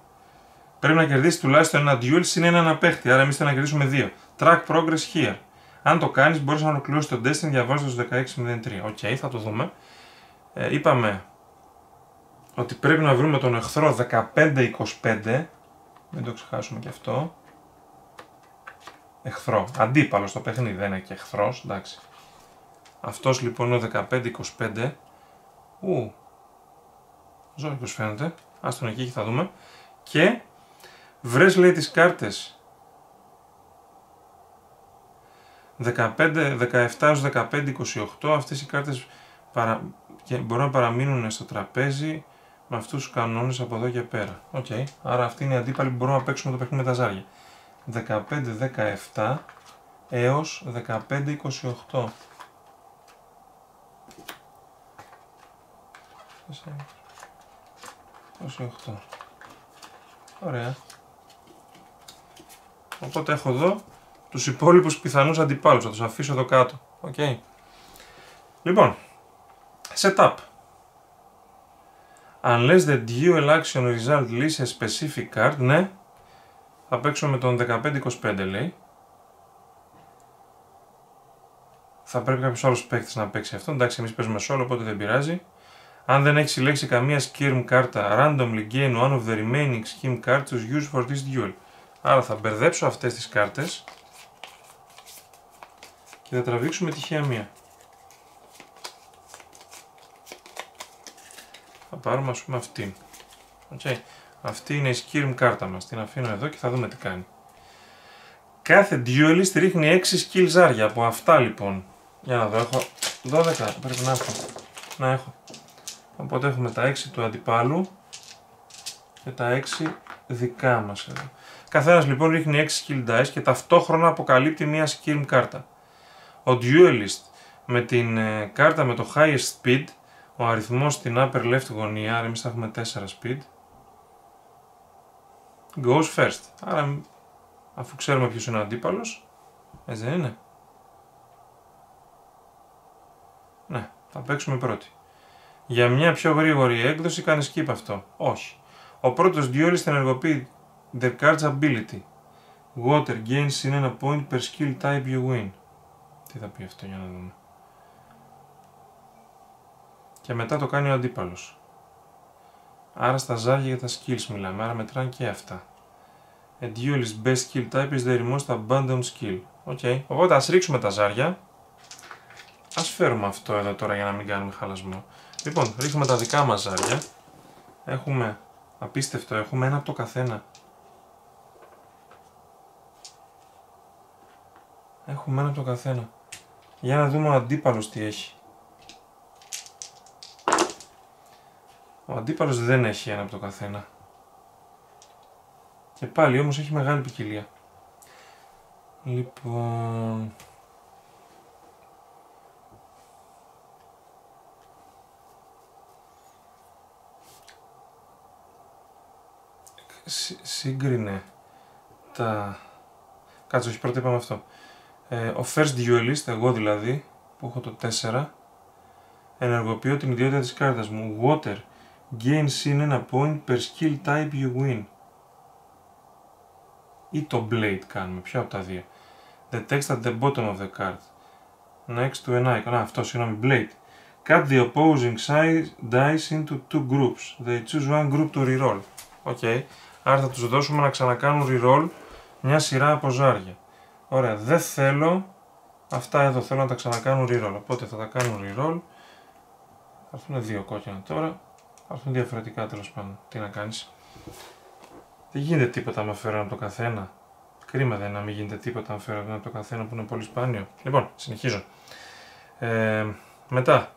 Πρέπει να κερδίσει τουλάχιστον ένα duel συν έναν παίχτη, άρα εμείς θα να κερδίσουμε 2. Track progress here. Αν το κάνεις μπορείς να ολοκληρώσεις το Destiny διαβάζοντας το 1603. Οκ, θα το δούμε. Είπαμε ότι πρέπει να βρούμε τον εχθρό 15-25. Μην το ξεχάσουμε και αυτό. Εχθρό. Αντίπαλο στο παιχνίδι, δεν είναι και εχθρός, εντάξει. Αυτός λοιπόν είναι ο 15-25. Ζώρικος φαίνεται. Ας τον εκεί και θα δούμε. Και βρες λέει τις κάρτες 17-15-28. Αυτές οι κάρτες μπορούν να παραμείνουν στο τραπέζι με αυτούς τους κανόνες από εδώ και πέρα. Οκ. Άρα αυτή είναι η αντίπαλη που μπορούμε να παίξουμε το παιχνίδι με τα ζάρια. 15-17 έως 15-28. Ωραία. Οπότε έχω εδώ τους υπόλοιπους πιθανούς αντιπάλους. Θα τους αφήσω εδώ κάτω. Okay. Λοιπόν, setup. Unless the dual action result lists a specific card, ναι, θα παίξω με τον 15-25 λέει. Θα πρέπει κάποιος άλλος παίκτης να παίξει αυτό. Εντάξει, εμείς παίζουμε solo, οπότε δεν πειράζει. Αν δεν έχει συλλέξει καμία skirm κάρτα, randomly gain one of the remaining scheme cards used for this duel. Άρα θα μπερδέψω αυτές τις κάρτες και θα τραβήξουμε τυχαία μία. Θα πάρουμε ας πούμε αυτήν. Okay. Αυτή είναι η skirm κάρτα μας. Την αφήνω εδώ και θα δούμε τι κάνει. Κάθε duelist ρίχνει 6 skill ζάρια. Από αυτά λοιπόν. Για να δω, έχω 12, πρέπει να έχω. Να έχω. Οπότε έχουμε τα 6 του αντιπάλου και τα 6 δικά μας εδώ. Καθένας λοιπόν ρίχνει 6 skill dice και ταυτόχρονα αποκαλύπτει μία skirm κάρτα. Ο duelist με την κάρτα με το highest speed, ο αριθμός στην upper left γωνία, άρα εμείς θα έχουμε 4 speed, goes first. Άρα αφού ξέρουμε ποιος είναι ο αντίπαλος, έτσι δεν είναι? Ναι, θα παίξουμε πρώτη. Για μια πιο γρήγορη έκδοση κάνει skip αυτό. Όχι. Ο πρώτος duelist ενεργοποιεί the card's ability. Water gains in ένα point per skill type you win. Τι θα πει αυτό για να δούμε. Και μετά το κάνει ο αντίπαλος. Άρα στα ζάρια για τα skills μιλάμε, άρα μετράνε και αυτά. A duelist's best skill type is the most abundant skill. Okay. Οπότε ας ρίξουμε τα ζάρια. Ας φέρουμε αυτό εδώ τώρα για να μην κάνουμε χαλασμό. Λοιπόν, ρίχνουμε τα δικά μας ζάρια. Έχουμε, απίστευτο, έχουμε ένα από το καθένα. Έχουμε ένα από το καθένα. Για να δούμε ο αντίπαλος τι έχει. Ο αντίπαλος δεν έχει ένα από το καθένα. Και πάλι όμως έχει μεγάλη ποικιλία. Λοιπόν... Σύγκρινε τα... Κάτσε, όχι, πρώτα είπαμε αυτό. Ο first duelist, εγώ δηλαδή, που έχω το 4, ενεργοποιώ την ιδιότητα της κάρτας μου. Water gains in ένα point per skill type you win. Ή το blade κάνουμε, ποιο από τα δύο. The text at the bottom of the card. Next to an icon. Αυτό, συγγνώμη, blade. Cut the opposing dice into two groups. They choose one group to reroll. Okay. Άρα θα τους δώσουμε να ξανακάνουν reroll μια σειρά από ζάρια. Ωραία, δεν θέλω αυτά εδώ, θέλω να τα ξανακάνουν reroll. Οπότε θα τα κάνουν reroll. Θα έρθουν δύο κόκκινα τώρα. Θα έρθουν διαφορετικά τέλος πάντων. Τι να κάνεις. Δεν γίνεται τίποτα αν φέρω από το καθένα. Κρίμα δεν είναι να μην γίνεται τίποτα αν φέρω από το καθένα που είναι πολύ σπάνιο. Λοιπόν, συνεχίζω. Μετά.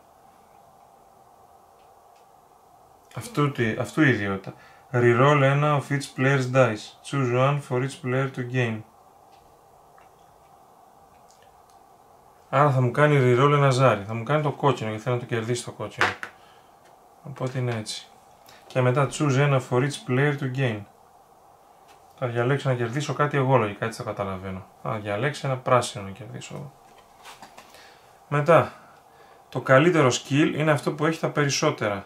Αυτού η ιδιότητα. Reroll ένα of each player's dice. Choose one for each player to gain. Άρα θα μου κάνει reroll ένα ζάρι. Θα μου κάνει το κόκκινο γιατί θέλω να το κερδίσει το κόκκινο. Οπότε είναι έτσι. Και μετά choose ένα for each player to gain. Θα διαλέξω να κερδίσω κάτι εγώ λογικά, έτσι το καταλαβαίνω. Θα διαλέξω ένα πράσινο να κερδίσω εγώ. Μετά, το καλύτερο skill είναι αυτό που έχει τα περισσότερα.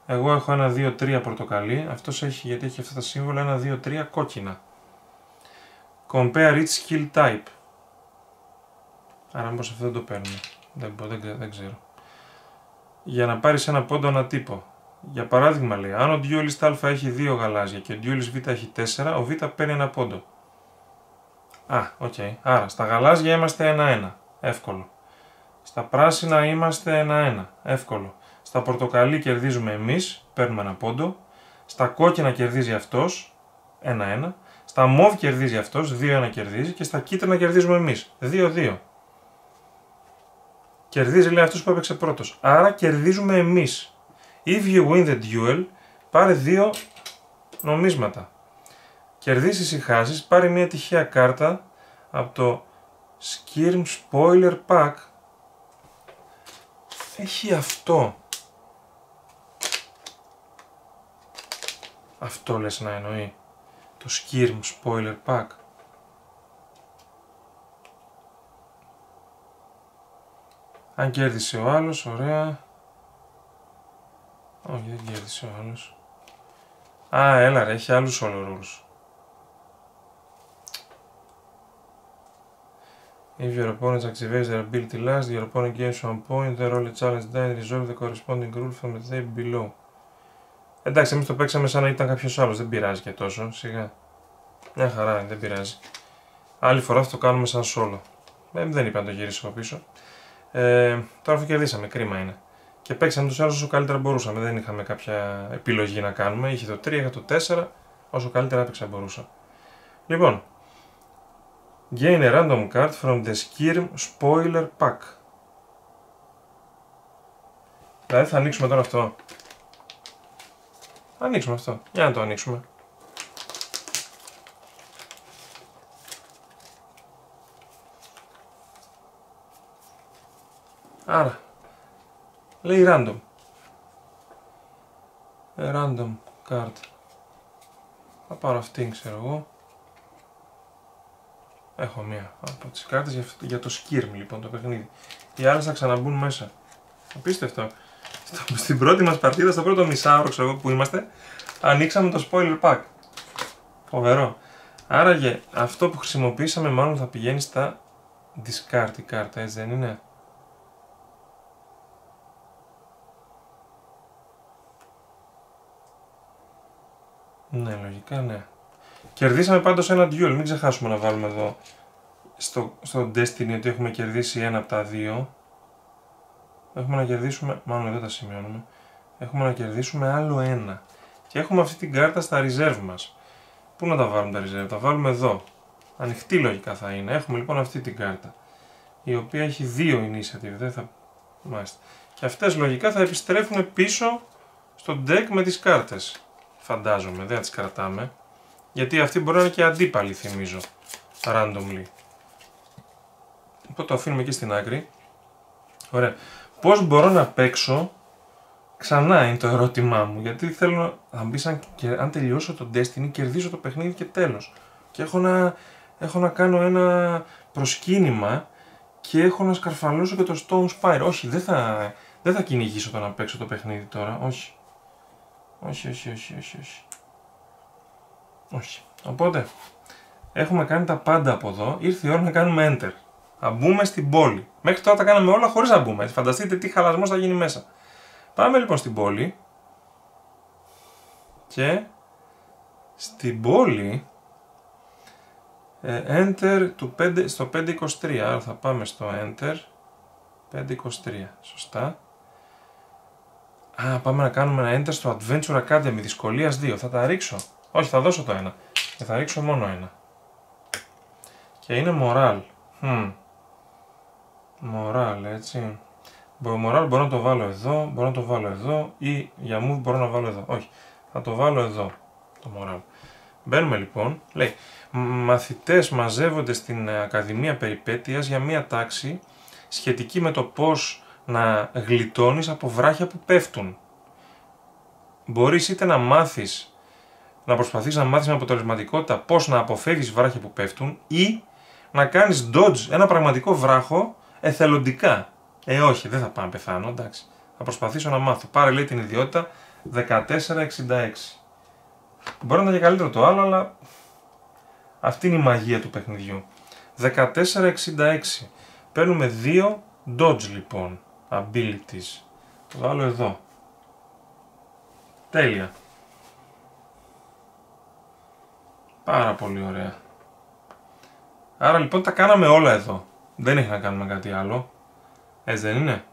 Εγώ έχω ένα 2-3 πορτοκαλί, αυτός έχει, γιατί έχει αυτά τα σύμβολα, ένα 2-3 κόκκινα. Compare each skill type. Άρα μήπως αυτό δεν το παίρνουμε. Δεν ξέρω. Για να πάρεις ένα πόντο ανατύπω. Για παράδειγμα λέει, αν ο duelist α έχει 2 γαλάζια και ο duelist β έχει 4, ο β παίρνει ένα πόντο. Οκ. Άρα στα γαλάζια είμαστε 1-1. Εύκολο. Στα πράσινα είμαστε 1-1. Εύκολο. Στα πορτοκαλί κερδίζουμε εμείς, παίρνουμε ένα πόντο. Στα κόκκινα κερδίζει αυτός, 1-1. Στα μοβ κερδίζει αυτός, 2-1 κερδίζει. Και στα κίτρινα κερδίζουμε εμείς, 2-2. Κερδίζει λέει αυτός που έπαιξε πρώτος. Άρα κερδίζουμε εμείς. If you win the duel, πάρε 2 νομίσματα. Κερδίσεις ή χάσεις, πάρε μια τυχαία κάρτα από το Skirm Spoiler Pack. Έχει αυτό. Αυτό λες να εννοεί. Το Skirm Spoiler Pack. Αν κέρδισε ο άλλος, ωραία. Όχι, δεν κέρδισε ο άλλος. Έλα ρε, έχει άλλους solo rules. If your opponent activates their ability last, your opponent gains 1 point, they roll a challenge die and resolve the corresponding rule from the table below. Εντάξει, εμείς το παίξαμε σαν να ήταν κάποιος άλλος, δεν πειράζει και τόσο, σιγά. Μια χαρά, δεν πειράζει. Άλλη φορά θα το κάνουμε σαν solo. Δεν είπα να το γυρίσω από πίσω. Τώρα αφού κερδίσαμε, κρίμα είναι. Και παίξαμε τους άλλους όσο καλύτερα μπορούσαμε, δεν είχαμε κάποια επιλογή να κάνουμε. Είχε το 3, είχε το 4, όσο καλύτερα έπαιξα μπορούσα. Λοιπόν, gain a random card from the Skirm Spoiler Pack. Δηλαδή θα ανοίξουμε τώρα αυτό. Θα ανοίξουμε αυτό. Για να το ανοίξουμε. Άρα, λέει random. Random card. Θα πάρω αυτήν, ξέρω εγώ. Έχω μία από τις κάρτες για το Skirm λοιπόν το παιχνίδι. Οι άλλες θα ξαναμπούν μέσα. Απίστευτο. Στην πρώτη μας παρτίδα, στο πρώτο μισάωρο ξέρω εγώ που είμαστε, ανοίξαμε το spoiler pack. Φοβερό. Άραγε αυτό που χρησιμοποιήσαμε μάλλον θα πηγαίνει στα discard η κάρτα, έτσι δεν είναι? Ναι, λογικά ναι. Κερδίσαμε πάντως ένα duel, μην ξεχάσουμε να βάλουμε εδώ στο Destiny ότι έχουμε κερδίσει ένα από τα δύο. Έχουμε να κερδίσουμε, μάλλον εδώ τα σημειώνουμε, έχουμε να κερδίσουμε άλλο ένα. Και έχουμε αυτή την κάρτα στα reserve μας. Πού να τα βάλουμε τα reserve, τα βάλουμε εδώ. Ανοιχτή λογικά θα είναι. Έχουμε λοιπόν αυτή την κάρτα, η οποία έχει 2 initiative, δεν θα... Μάλιστα. Και αυτές λογικά θα επιστρέφουν πίσω στο deck με τις κάρτες. Φαντάζομαι, δεν θα τις κρατάμε. Γιατί αυτοί μπορεί να είναι και αντίπαλοι, θυμίζω. Randomly. Οπότε το αφήνουμε εκεί στην άκρη. Ωραία. Πώς μπορώ να παίξω ξανά είναι το ερώτημά μου. Γιατί θέλω να μπει αν τελειώσω το Destiny, κερδίζω το παιχνίδι και τέλος. Και έχω να κάνω ένα προσκύνημα και έχω να σκαρφαλώσω και το Stone Spire. Όχι, δεν θα κυνηγήσω το να παίξω το παιχνίδι τώρα. Όχι. Όχι. Οπότε, έχουμε κάνει τα πάντα από εδώ. Ήρθε η ώρα να κάνουμε Enter. Να μπούμε στην πόλη. Μέχρι τώρα τα κάναμε όλα χωρίς να μπούμε. Φανταστείτε τι χαλασμός θα γίνει μέσα. Πάμε λοιπόν στην πόλη. Και στην πόλη Enter στο 523. Άρα θα πάμε στο Enter 523. Σωστά. Πάμε να κάνουμε ένα Enter στο Adventure Academy δυσκολίας 2. Θα τα ρίξω. Όχι, θα δώσω το ένα. Και θα ρίξω μόνο ένα. Και είναι Moral. Moral, έτσι. Moral μπορώ να το βάλω εδώ, μπορώ να το βάλω εδώ ή για move μπορώ να βάλω εδώ. Όχι, θα το βάλω εδώ, το Moral. Μπαίνουμε λοιπόν, λέει, μαθητές μαζεύονται στην Ακαδημία Περιπέτειας για μία τάξη σχετική με το πώς να γλιτώνεις από βράχια που πέφτουν. μπορείς είτε να μάθεις, να προσπαθείς να μάθεις με αποτελεσματικότητα πώς να αποφεύγεις βράχια που πέφτουν ή να κάνεις dodge ένα πραγματικό βράχο εθελοντικά. Όχι, δεν θα πάω να πεθάνω, εντάξει. Θα προσπαθήσω να μάθω. Πάρε, λέει, την ιδιότητα 1466. Μπορεί να είναι και καλύτερο το άλλο, αλλά αυτή είναι η μαγεία του παιχνιδιού. 1466. Παίρνουμε 2 dodge λοιπόν, abilities. Το βάλω εδώ. Τέλεια. Πάρα πολύ ωραία. Άρα λοιπόν τα κάναμε όλα εδώ. Δεν έχει να κάνουμε κάτι άλλο. Έτσι δεν είναι?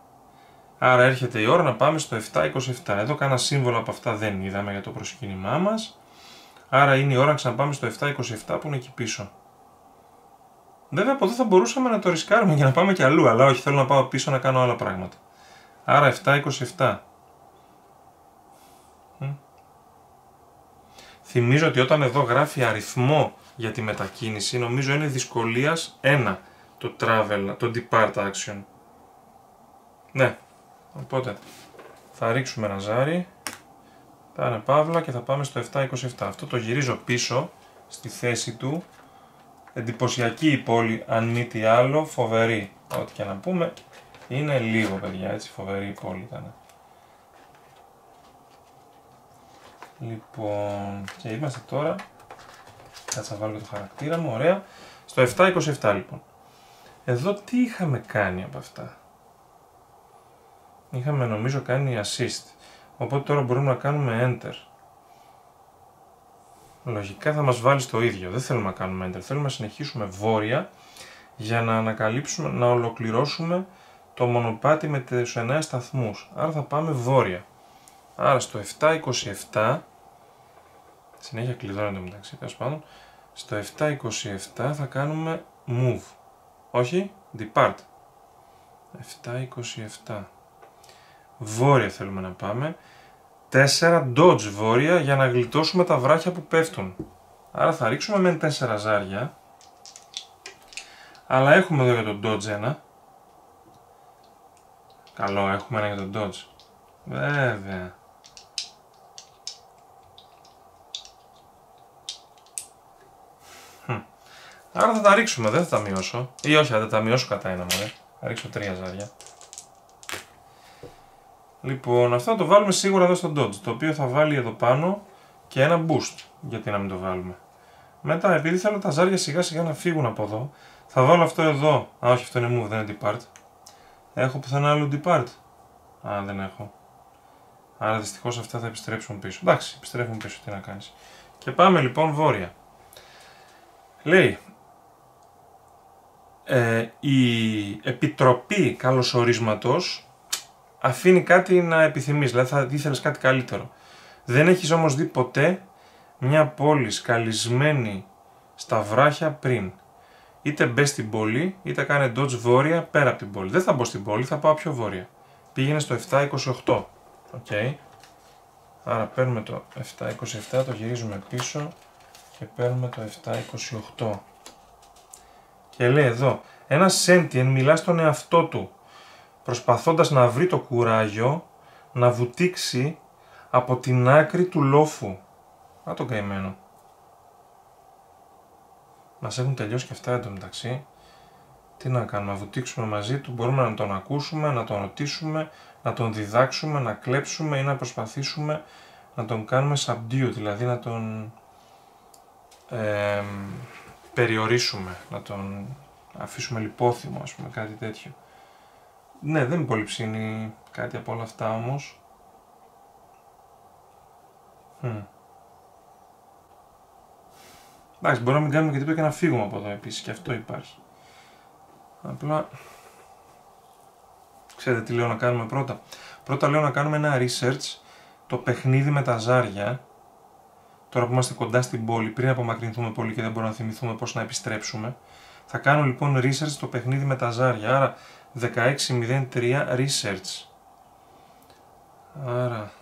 Άρα έρχεται η ώρα να πάμε στο 727. Εδώ κάνα σύμβολο από αυτά δεν είδαμε για το προσκύνημά μας. Άρα είναι η ώρα να ξαναπάμε στο 727 που είναι εκεί πίσω. Βέβαια από εδώ θα μπορούσαμε να το ρισκάρουμε και να πάμε και αλλού, αλλά όχι, θέλω να πάω πίσω να κάνω άλλα πράγματα. Άρα 727. Θυμίζω ότι όταν εδώ γράφει αριθμό για τη μετακίνηση, νομίζω είναι δυσκολίας 1 το travel, το depart action. Ναι, οπότε θα ρίξουμε ένα ζάρι, πάνε παύλα και θα πάμε στο 727. Αυτό το γυρίζω πίσω στη θέση του. Εντυπωσιακή η πόλη, αν μη τι άλλο, φοβερή. Ό,τι και να πούμε, είναι λίγο παιδιά, έτσι, φοβερή η πόλη ήταν. Λοιπόν, και είμαστε τώρα, κάτσα να βάλω και το χαρακτήρα μου, ωραία, στο 727 λοιπόν. Εδώ τι είχαμε κάνει από αυτά? Είχαμε νομίζω κάνει assist, οπότε τώρα μπορούμε να κάνουμε enter. Λογικά θα μας βάλει στο ίδιο, δεν θέλουμε να κάνουμε enter, θέλουμε να συνεχίσουμε βόρεια για να ανακαλύψουμε, να ολοκληρώσουμε το μονοπάτι με τους 9 σταθμούς. Άρα θα πάμε βόρεια. Άρα στο 727, συνέχεια κλειδώνεται μεταξύ, τέλος πάντων, στο 727 θα κάνουμε move, όχι, depart. 727. Βόρεια θέλουμε να πάμε. 4 dodge βόρεια για να γλιτώσουμε τα βράχια που πέφτουν. Άρα θα ρίξουμε με 4 ζάρια. Αλλά έχουμε εδώ για τον dodge ένα. Καλό, έχουμε ένα για τον dodge. Βέβαια. Άρα θα τα ρίξουμε, δεν θα τα μειώσω. Ή όχι, θα τα μειώσω κατά ένα μωρέ. Θα ρίξω 3 ζάρια. Λοιπόν, αυτό θα το βάλουμε σίγουρα εδώ στο dodge, το οποίο θα βάλει εδώ πάνω και ένα boost. Γιατί να μην το βάλουμε. Μετά, επειδή θέλω τα ζάρια σιγά σιγά να φύγουν από εδώ, θα βάλω αυτό εδώ. Α, όχι, αυτό είναι move, δεν είναι depart. Έχω πουθενά άλλο depart? Α, δεν έχω. Άρα δυστυχώς αυτά θα επιστρέψουν πίσω. Εντάξει, επιστρέφουν πίσω, τι να κάνεις. Και πάμε λοιπόν βόρεια. Λέει, η Επιτροπή Καλωσορίσματος αφήνει κάτι να επιθυμείς, δηλαδή θα ήθελες κάτι καλύτερο. Δεν έχεις όμως δει ποτέ μια πόλη σκαλισμένη στα βράχια πριν. Είτε μπες στην πόλη, είτε κάνε dodge βόρεια πέρα από την πόλη. Δεν θα μπω στην πόλη, θα πάω πιο βόρεια. Πήγαινε στο 728. Okay. Άρα παίρνουμε το 727, το γυρίζουμε πίσω και παίρνουμε το 728. Και λέει εδώ, ένα sentient μιλά στον εαυτό του, προσπαθώντας να βρει το κουράγιο να βουτήξει από την άκρη του λόφου. Α, τον καημένο. Μας έχουν τελειώσει και αυτά εντωμεταξύ. Τι να κάνουμε, να βουτήξουμε μαζί του, μπορούμε να τον ακούσουμε, να τον ρωτήσουμε, να τον διδάξουμε, να κλέψουμε ή να προσπαθήσουμε να τον κάνουμε subdue, δηλαδή να τον περιορίσουμε, να τον αφήσουμε λιπόθυμο, ας πούμε, κάτι τέτοιο. Ναι, δεν είναι πολύ ψήνει κάτι από όλα αυτά όμως. Εντάξει, μπορούμε να μην κάνουμε και τίποτα και να φύγουμε από εδώ επίσης, και αυτό υπάρχει. Απλά, ξέρετε τι λέω να κάνουμε πρώτα. Πρώτα λέω να κάνουμε ένα research, το παιχνίδι με τα ζάρια, τώρα που είμαστε κοντά στην πόλη, πριν απομακρυνθούμε πολύ και δεν μπορούμε να θυμηθούμε πώς να επιστρέψουμε. Θα κάνω λοιπόν research το παιχνίδι με τα ζάρια, άρα 1603 research. Άρα,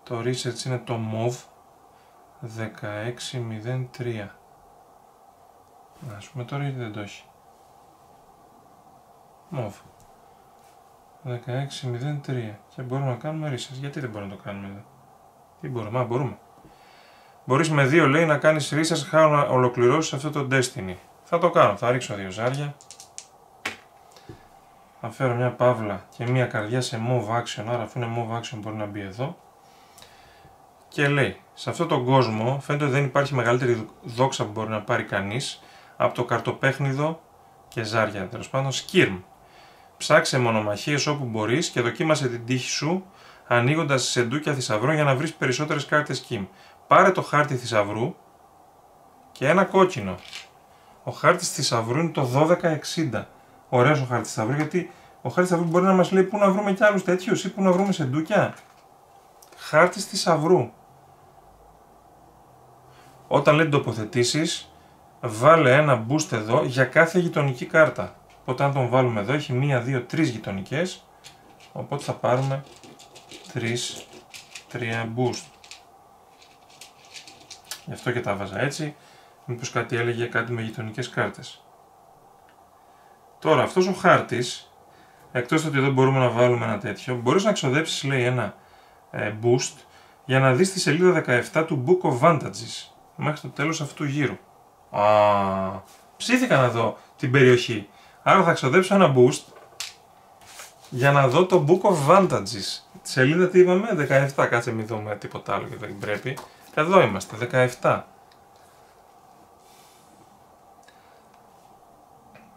το research είναι το MOV 1603. Ας πούμε τώρα γιατί δεν το έχει. MOV. 16-03 και μπορούμε να κάνουμε research. Γιατί δεν μπορούμε να το κάνουμε εδώ? Τι μπορούμε? Μπορούμε. Μπορείς με 2 λέει να κάνεις research, how να ολοκληρώσεις αυτό το Destiny. Θα το κάνω, θα ρίξω 2 ζάρια. Θα φέρω μια παύλα και μια καρδιά σε move action, άρα αφού είναι move action μπορεί να μπει εδώ. Και λέει, σε αυτόν τον κόσμο φαίνεται ότι δεν υπάρχει μεγαλύτερη δόξα που μπορεί να πάρει κανείς από το καρτοπέχνιδο και ζάρια, τέλος πάντων, Skirm. Ψάξε μονομαχίες όπου μπορείς και δοκίμασε την τύχη σου ανοίγοντας σεντούκια θησαυρών για να βρεις περισσότερες κάρτες Skirm. Πάρε το χάρτη θησαυρού και ένα κόκκινο. Ο χάρτης θησαυρού είναι το 1260. Ωραίος ο χάρτης θησαυρού, γιατί ο χάρτης θησαυρού μπορεί να μας λέει πού να βρούμε κι άλλους τέτοιους ή πού να βρούμε σεντούκια. Χάρτης θησαυρού. Όταν λέει τοποθετήσεις, βάλε ένα boost εδώ για κάθε γειτονική κάρτα. Οπότε αν τον βάλουμε εδώ, έχει 1, 2, 3 γειτονικές. Οπότε θα πάρουμε 3 boost. Γι' αυτό και τα βάζα έτσι. Μήπως κάτι έλεγε κάτι με γειτονικές κάρτες. Τώρα αυτός ο χάρτης, εκτός ότι εδώ μπορούμε να βάλουμε ένα τέτοιο, μπορείς να ξοδέψεις λέει ένα boost για να δεις τη σελίδα 17 του Book of Vantages μέχρι το τέλος αυτού του γύρου. Ψήθηκα να δω την περιοχή. Άρα θα ξοδέψω ένα boost για να δω το Book of Vantages. Τη σελίδα τι είπαμε? 17. Κάτσε μην δούμε τίποτα άλλο και δεν πρέπει. Εδώ είμαστε, 17.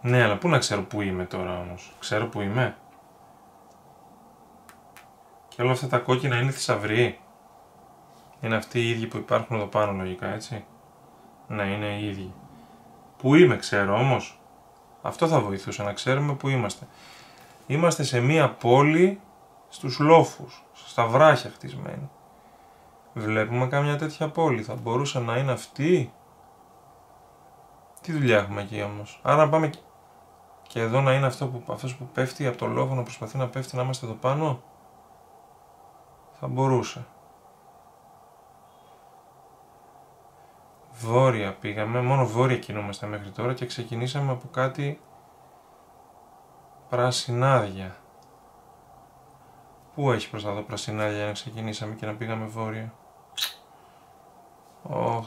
Ναι, αλλά πού να ξέρω που είμαι τώρα όμως? Ξέρω που είμαι. Και όλα αυτά τα κόκκινα είναι θησαυροί. Είναι αυτοί οι ίδιοι που υπάρχουν εδώ πάνω λογικά, έτσι. Ναι, είναι οι ίδιοι. Πού είμαι ξέρω όμως. Αυτό θα βοηθούσε να ξέρουμε που είμαστε. Είμαστε σε μία πόλη στους λόφους, στα βράχια χτισμένη. Βλέπουμε κάμια τέτοια πόλη. Θα μπορούσε να είναι αυτή. Τι δουλειά έχουμε εκεί όμως? Άρα να πάμε και εδώ να είναι αυτός που πέφτει από το λόφο, να προσπαθεί να πέφτει, να είμαστε εδώ πάνω. Θα μπορούσε. Βόρεια πήγαμε, μόνο βόρεια κινούμαστε μέχρι τώρα και ξεκινήσαμε από κάτι πρασινάδια. Πού έχει προς τα δω πρασινάδια για να ξεκινήσαμε και να πήγαμε βόρεια?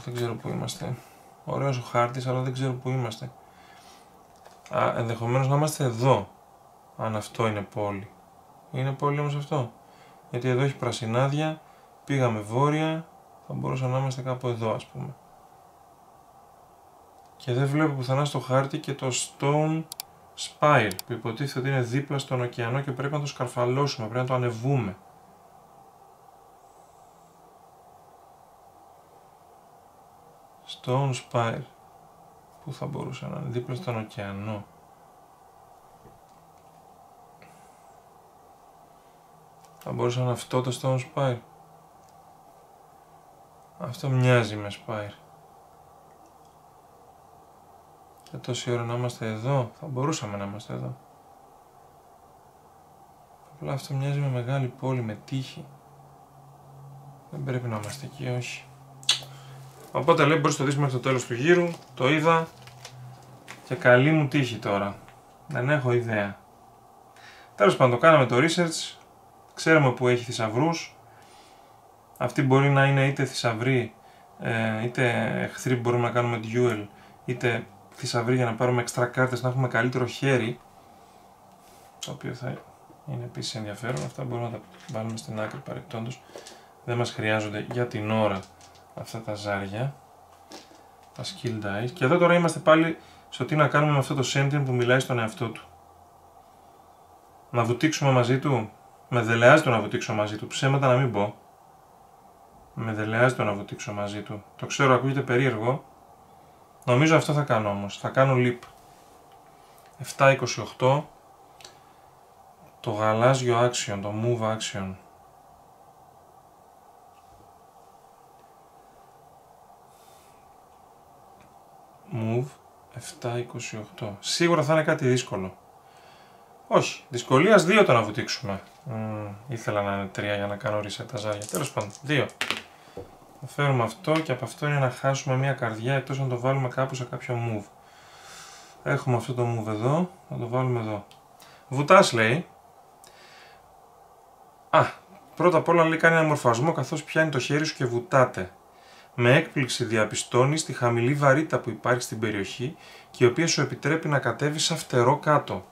Δεν ξέρω που είμαστε. Ωραίος ο χάρτης, αλλά δεν ξέρω που είμαστε. Ενδεχομένως να είμαστε εδώ, αν αυτό είναι πόλη. Είναι πόλη όμως αυτό? Γιατί εδώ έχει πρασινάδια, πήγαμε βόρεια, θα μπορούσαμε να είμαστε κάπου εδώ ας πούμε. Και δεν βλέπω πουθενά στο χάρτη και το Stone Spire, που υποτίθεται ότι είναι δίπλα στον ωκεανό και πρέπει να το σκαρφαλώσουμε, πρέπει να το ανεβούμε. Stone Spire. Πού θα μπορούσε να είναι? Δίπλα στον ωκεανό. Θα μπορούσε να είναι αυτό το Stone Spire. Αυτό μοιάζει με Spire. Και τόση ώρα να είμαστε εδώ, θα μπορούσαμε να είμαστε εδώ. Απλά αυτό μοιάζει με μεγάλη πόλη, με τείχη. Δεν πρέπει να είμαστε εκεί, όχι. Οπότε λέει μπορείς να το δεις μέχρι το τέλος του γύρου, το είδα και καλή μου τύχη τώρα. Δεν έχω ιδέα. Τέλος πάντων το κάναμε το research, ξέρουμε που έχει θησαυρούς. Αυτοί μπορεί να είναι είτε θησαυροί, είτε εχθροί που μπορούμε να κάνουμε duel, είτε θησαυροί για να πάρουμε extra κάρτες, να έχουμε καλύτερο χέρι. Το οποίο θα είναι επίσης ενδιαφέρον, αυτά μπορούμε να τα βάλουμε στην άκρη παρεπτόντως. Δεν μας χρειάζονται για την ώρα αυτά τα ζάρια, τα skill dice. Και εδώ τώρα είμαστε πάλι στο τι να κάνουμε με αυτό το sentient που μιλάει στον εαυτό του. Να βουτήξουμε μαζί του. Με δελεάζει το να βουτήξω μαζί του, ψέματα να μην πω. Με δελεάζει το να βουτήξω μαζί του. Το ξέρω, ακούγεται περίεργο. Νομίζω αυτό θα κάνω όμως. Θα κάνω leap. 7-28. Το γαλάζιο action, το move action. Move 7-28. Σίγουρα θα είναι κάτι δύσκολο. Όχι, δυσκολίας 2 το να βουτήξουμε. Ήθελα να είναι 3 για να κάνω reset τα ζάρια. Τέλος πάντων, 2. Θα φέρουμε αυτό και από αυτό είναι να χάσουμε μια καρδιά εκτός να το βάλουμε κάπου σε κάποιο move. Έχουμε αυτό το move εδώ, θα το βάλουμε εδώ. Βουτάς λέει. Πρώτα απ' όλα λέει κάνει ένα μορφασμό καθώς πιάνει το χέρι σου και βουτάτε. Με έκπληξη διαπιστώνεις τη χαμηλή βαρύτητα που υπάρχει στην περιοχή και η οποία σου επιτρέπει να κατέβεις σαν φτερό κάτω.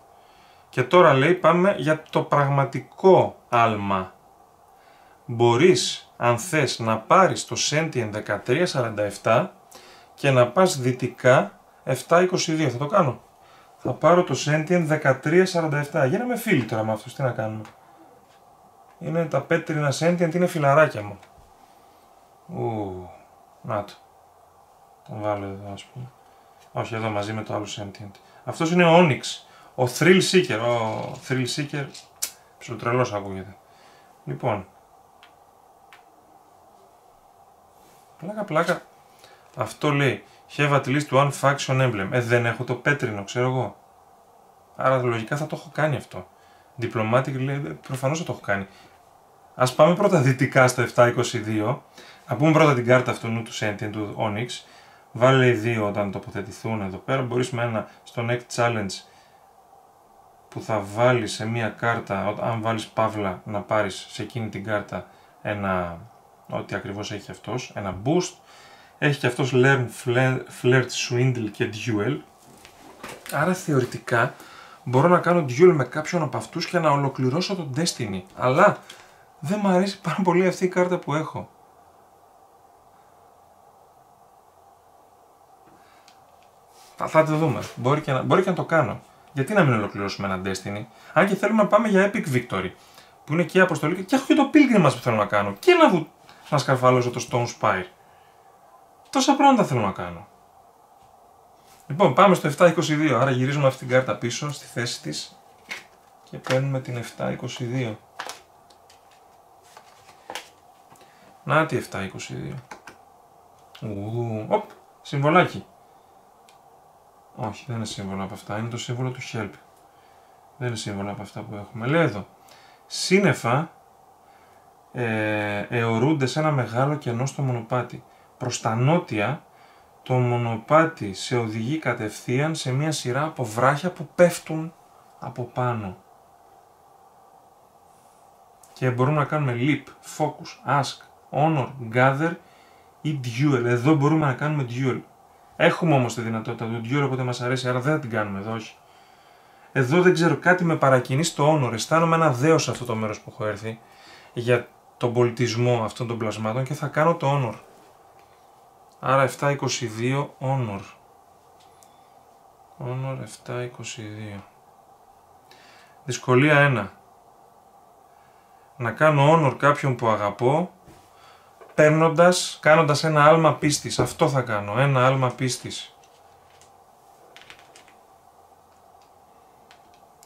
Και τώρα λέει πάμε για το πραγματικό άλμα. Μπορείς αν θες να πάρεις το Sentient 1347 και να πας δυτικά 722. Θα το κάνω. Θα πάρω το Sentient 1347. Γίναμε φίλοι τώρα με αυτούς. Τι να κάνουμε. Είναι τα πέτρινα Sentient, είναι φιλαράκια μου. Να το. Τον βάλω εδώ ας πούμε. Όχι, εδώ μαζί με το άλλο Sentient. Αυτός είναι ο Onyx. Ο Thrill Seeker. Ο Thrill Seeker. Ψιλοτρελός ακούγεται. Λοιπόν. Πλάκα. Αυτό λέει. Have at least one faction emblem. Δεν έχω το πέτρινο, ξέρω εγώ. Άρα λογικά θα το έχω κάνει αυτό. Diplomatic λέει, προφανώς θα το έχω κάνει. Ας πάμε πρώτα δυτικά στο 722. Να πούμε πρώτα την κάρτα αυτού του Sentient, του Onyx. Βάλε 2 όταν τοποθετηθούν εδώ πέρα. Μπορείς με ένα στο Next Challenge που θα βάλεις σε μία κάρτα, αν βάλεις παύλα, να πάρεις σε εκείνη την κάρτα ένα, ό,τι ακριβώς έχει αυτός, ένα boost. Έχει και αυτός Learn, Flirt, Swindle και Duel. Άρα θεωρητικά μπορώ να κάνω duel με κάποιον από αυτούς και να ολοκληρώσω το Destiny. Αλλά δεν μου αρέσει πάρα πολύ αυτή η κάρτα που έχω. Θα το δούμε. Μπορεί και να το κάνω. Γιατί να μην ολοκληρώσουμε ένα Destiny. Αν και θέλουμε να πάμε για Epic Victory. Που είναι και η αποστολή και έχω και το Pilgrimage που θέλω να κάνω. Και να σκαρφαλώσω το Stone Spire. Τόσα πράγματα θέλω να κάνω. Λοιπόν, πάμε στο 722. Άρα γυρίζουμε αυτή την κάρτα πίσω στη θέση της. Και παίρνουμε την 722. Να τη 722. Οπ, συμβολάκι. Όχι, δεν είναι σύμβολο από αυτά. Είναι το σύμβολο του Help. Δεν είναι σύμβολο από αυτά που έχουμε. Λέει εδώ. Σύννεφα αιωρούνται σε ένα μεγάλο κενό στο μονοπάτι. Προς τα νότια, το μονοπάτι σε οδηγεί κατευθείαν σε μια σειρά από βράχια που πέφτουν από πάνω. Και μπορούμε να κάνουμε Leap, Focus, Ask, Honor, Gather ή Duel. Εδώ μπορούμε να κάνουμε Duel. Έχουμε όμως τη δυνατότητα του Duel, οπότε μας αρέσει, άρα δεν θα την κάνουμε εδώ, όχι. Εδώ δεν ξέρω, κάτι με παρακινεί στο Honor. Αισθάνομαι ένα δέος σε αυτό το μέρος που έχω έρθει για τον πολιτισμό αυτών των πλασμάτων και θα κάνω το Honor. Άρα 722 Honor. Honor 722. Δυσκολία 1. Να κάνω Honor κάποιον που αγαπώ, κάνοντας ένα άλμα πίστης. Αυτό θα κάνω, ένα άλμα πίστης.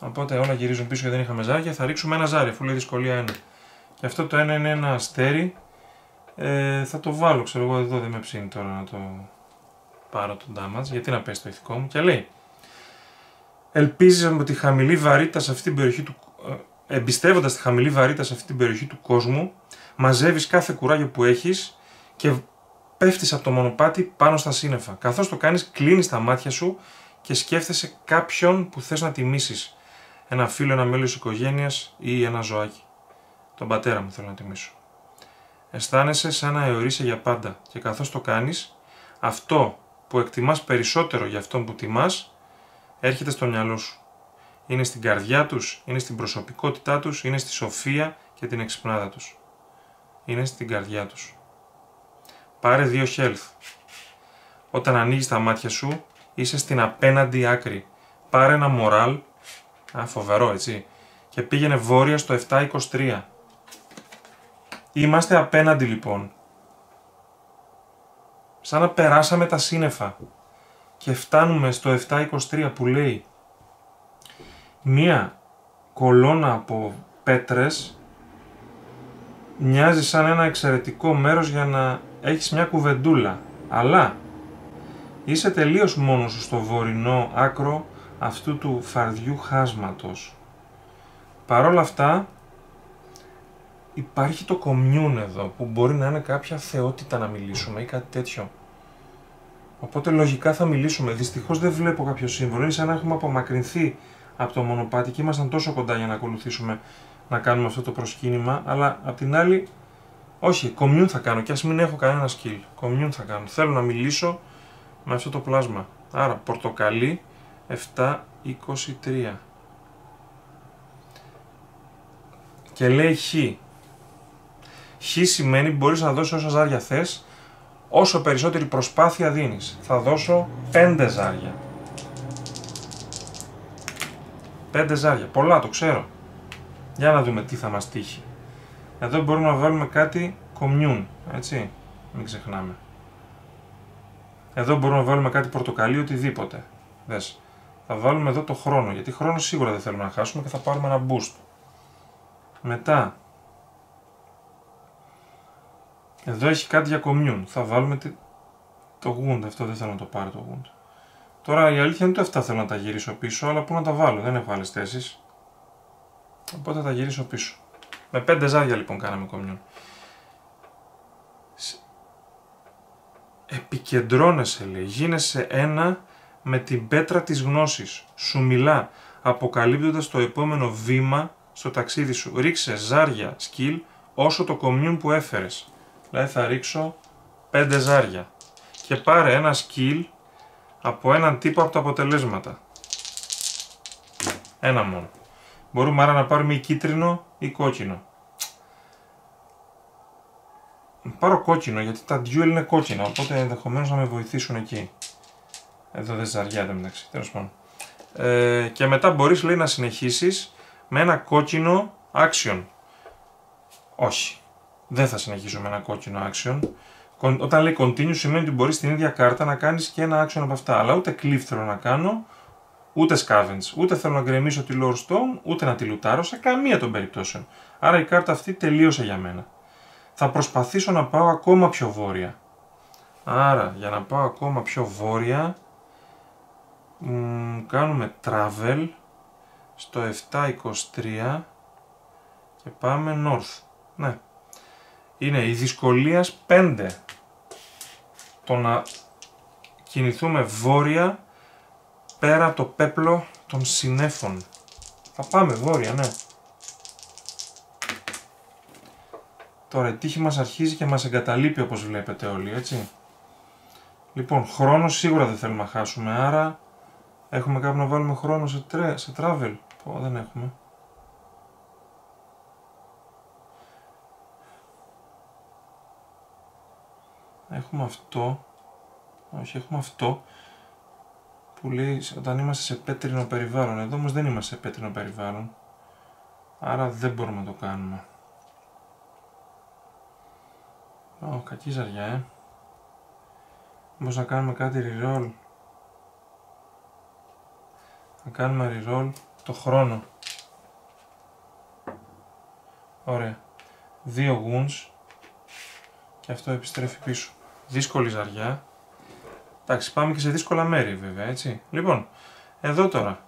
Οπότε όλα γυρίζουν πίσω και δεν είχαμε ζάρια. Θα ρίξουμε ένα ζάρι, αφού λέει δυσκολία 1. Και αυτό το ένα είναι ένα αστέρι. Θα το βάλω, ξέρω εγώ, εδώ δεν με ψήνει τώρα να το πάρω το damage. Γιατί να πέσει το ηθικό μου. Και λέει, ελπίζεις με τη χαμηλή βαρύτητα σε αυτή την περιοχή του... Εμπιστεύοντας τη χαμηλή βαρύτητα σε αυτή την περιοχή του κόσμου, μαζεύεις κάθε κουράγιο που έχεις και πέφτεις από το μονοπάτι πάνω στα σύννεφα. Καθώς το κάνεις, κλείνεις τα μάτια σου και σκέφτεσαι κάποιον που θες να τιμήσεις. Ένα φίλο, ένα μέλος της οικογένειας ή ένα ζωάκι. Τον πατέρα μου θέλω να τιμήσω. Αισθάνεσαι σαν να αιωρείσαι για πάντα και καθώς το κάνεις, αυτό που εκτιμάς περισσότερο για αυτόν που τιμάς, έρχεται στο μυαλό σου. Είναι στην καρδιά τους, είναι στην προσωπικότητά τους, είναι στη σοφία και την εξυπνάδα τους. Είναι στην καρδιά τους. Πάρε 2 health. Όταν ανοίγεις τα μάτια σου, είσαι στην απέναντι άκρη. Πάρε ένα moral, φοβερό έτσι, και πήγαινε βόρεια στο 723. Είμαστε απέναντι λοιπόν. Σαν να περάσαμε τα σύννεφα και φτάνουμε στο 723 που λέει μία κολόνα από πέτρες μοιάζει σαν ένα εξαιρετικό μέρος για να έχεις μια κουβεντούλα, αλλά είσαι τελείως μόνος σου στο βορεινό άκρο αυτού του φαρδιού χάσματος. Παρόλα αυτά υπάρχει το commune εδώ που μπορεί να είναι κάποια θεότητα να μιλήσουμε ή κάτι τέτοιο. Οπότε λογικά θα μιλήσουμε. Δυστυχώς δεν βλέπω κάποιο σύμβολο. Είναι σαν να έχουμε απομακρυνθεί από το μονοπάτι και ήμασταν τόσο κοντά για να ακολουθήσουμε να κάνουμε αυτό το προσκύνημα, αλλά απ' την άλλη, όχι, commune θα κάνω και ας μην έχω κανένα skill. Commune θα κάνω. Θέλω να μιλήσω με αυτό το πλάσμα. Άρα, πορτοκαλί 7-23. Και λέει χ. Χ σημαίνει μπορείς να δώσεις όσα ζάρια θες, όσο περισσότερη προσπάθεια δίνεις. Θα δώσω 5 ζάρια. 5 ζάρια. Πολλά, το ξέρω. Για να δούμε τι θα μας τύχει. Εδώ μπορούμε να βάλουμε κάτι commune, έτσι. Μην ξεχνάμε. Εδώ μπορούμε να βάλουμε κάτι πορτοκαλί, οτιδήποτε. Δες. Θα βάλουμε εδώ το χρόνο, γιατί χρόνο σίγουρα δεν θέλουμε να χάσουμε και θα πάρουμε ένα boost. Μετά. Εδώ έχει κάτι για commune. Θα βάλουμε το wound. Αυτό δεν θέλω να το πάρω το wound. Τώρα η αλήθεια είναι ότι αυτά θέλω να τα γυρίσω πίσω, αλλά πού να τα βάλω, δεν έχω άλλες θέσεις. Οπότε θα τα γυρίσω πίσω. Με 5 ζάρια λοιπόν κάναμε commune. Επικεντρώνεσαι, λέει, γίνεσαι ένα με την πέτρα της γνώσης. Σου μιλά, αποκαλύπτοντας το επόμενο βήμα στο ταξίδι σου. Ρίξε ζάρια skill όσο το commune που έφερες. Δηλαδή θα ρίξω 5 ζάρια. Και πάρε ένα skill από έναν τύπο από τα αποτελέσματα. Ένα μόνο. Μπορούμε άρα να πάρουμε ή κίτρινο ή κόκκινο. Πάρω κόκκινο γιατί τα duel είναι κόκκινα, οπότε ενδεχομένως να με βοηθήσουν εκεί. Εδώ δεν ζαριάται μεταξύ, τέλος πάντων. Και μετά μπορείς, λέει, να συνεχίσεις με ένα κόκκινο action. Όχι, δεν θα συνεχίσω με ένα κόκκινο action. Όταν λέει continue σημαίνει ότι μπορείς στην ίδια κάρτα να κάνεις και ένα action από αυτά. Αλλά ούτε cliff θέλω να κάνω, ούτε scavenge, ούτε θέλω να γκρεμίσω τη lore stone, ούτε να τη λουτάρω σε καμία των περιπτώσεων. Άρα η κάρτα αυτή τελείωσε για μένα. Θα προσπαθήσω να πάω ακόμα πιο βόρεια. Άρα για να πάω ακόμα πιο βόρεια κάνουμε travel στο 723 και πάμε north. Ναι. Είναι η δυσκολία 5 το να κινηθούμε βόρεια πέρα από το πέπλο των συννέφων. Θα πάμε βόρεια, ναι. Τώρα η τύχη μας αρχίζει και μας εγκαταλείπει, όπως βλέπετε όλοι, έτσι. Λοιπόν, χρόνο σίγουρα δεν θέλουμε να χάσουμε, άρα έχουμε κάπου να βάλουμε χρόνο σε travel. Δεν έχουμε. Έχουμε αυτό. Όχι, έχουμε αυτό που λέει όταν είμαστε σε πέτρινο περιβάλλον. Εδώ όμως δεν είμαστε σε πέτρινο περιβάλλον, άρα δεν μπορούμε να το κάνουμε. Κακή ζαριά, Μήπως να κάνουμε κάτι reroll. Να κάνουμε reroll το χρόνο. Ωραία. 2 wounds και αυτό επιστρέφει πίσω. Δύσκολη ζαριά. Εντάξει, πάμε και σε δύσκολα μέρη βέβαια, έτσι. Λοιπόν, εδώ τώρα.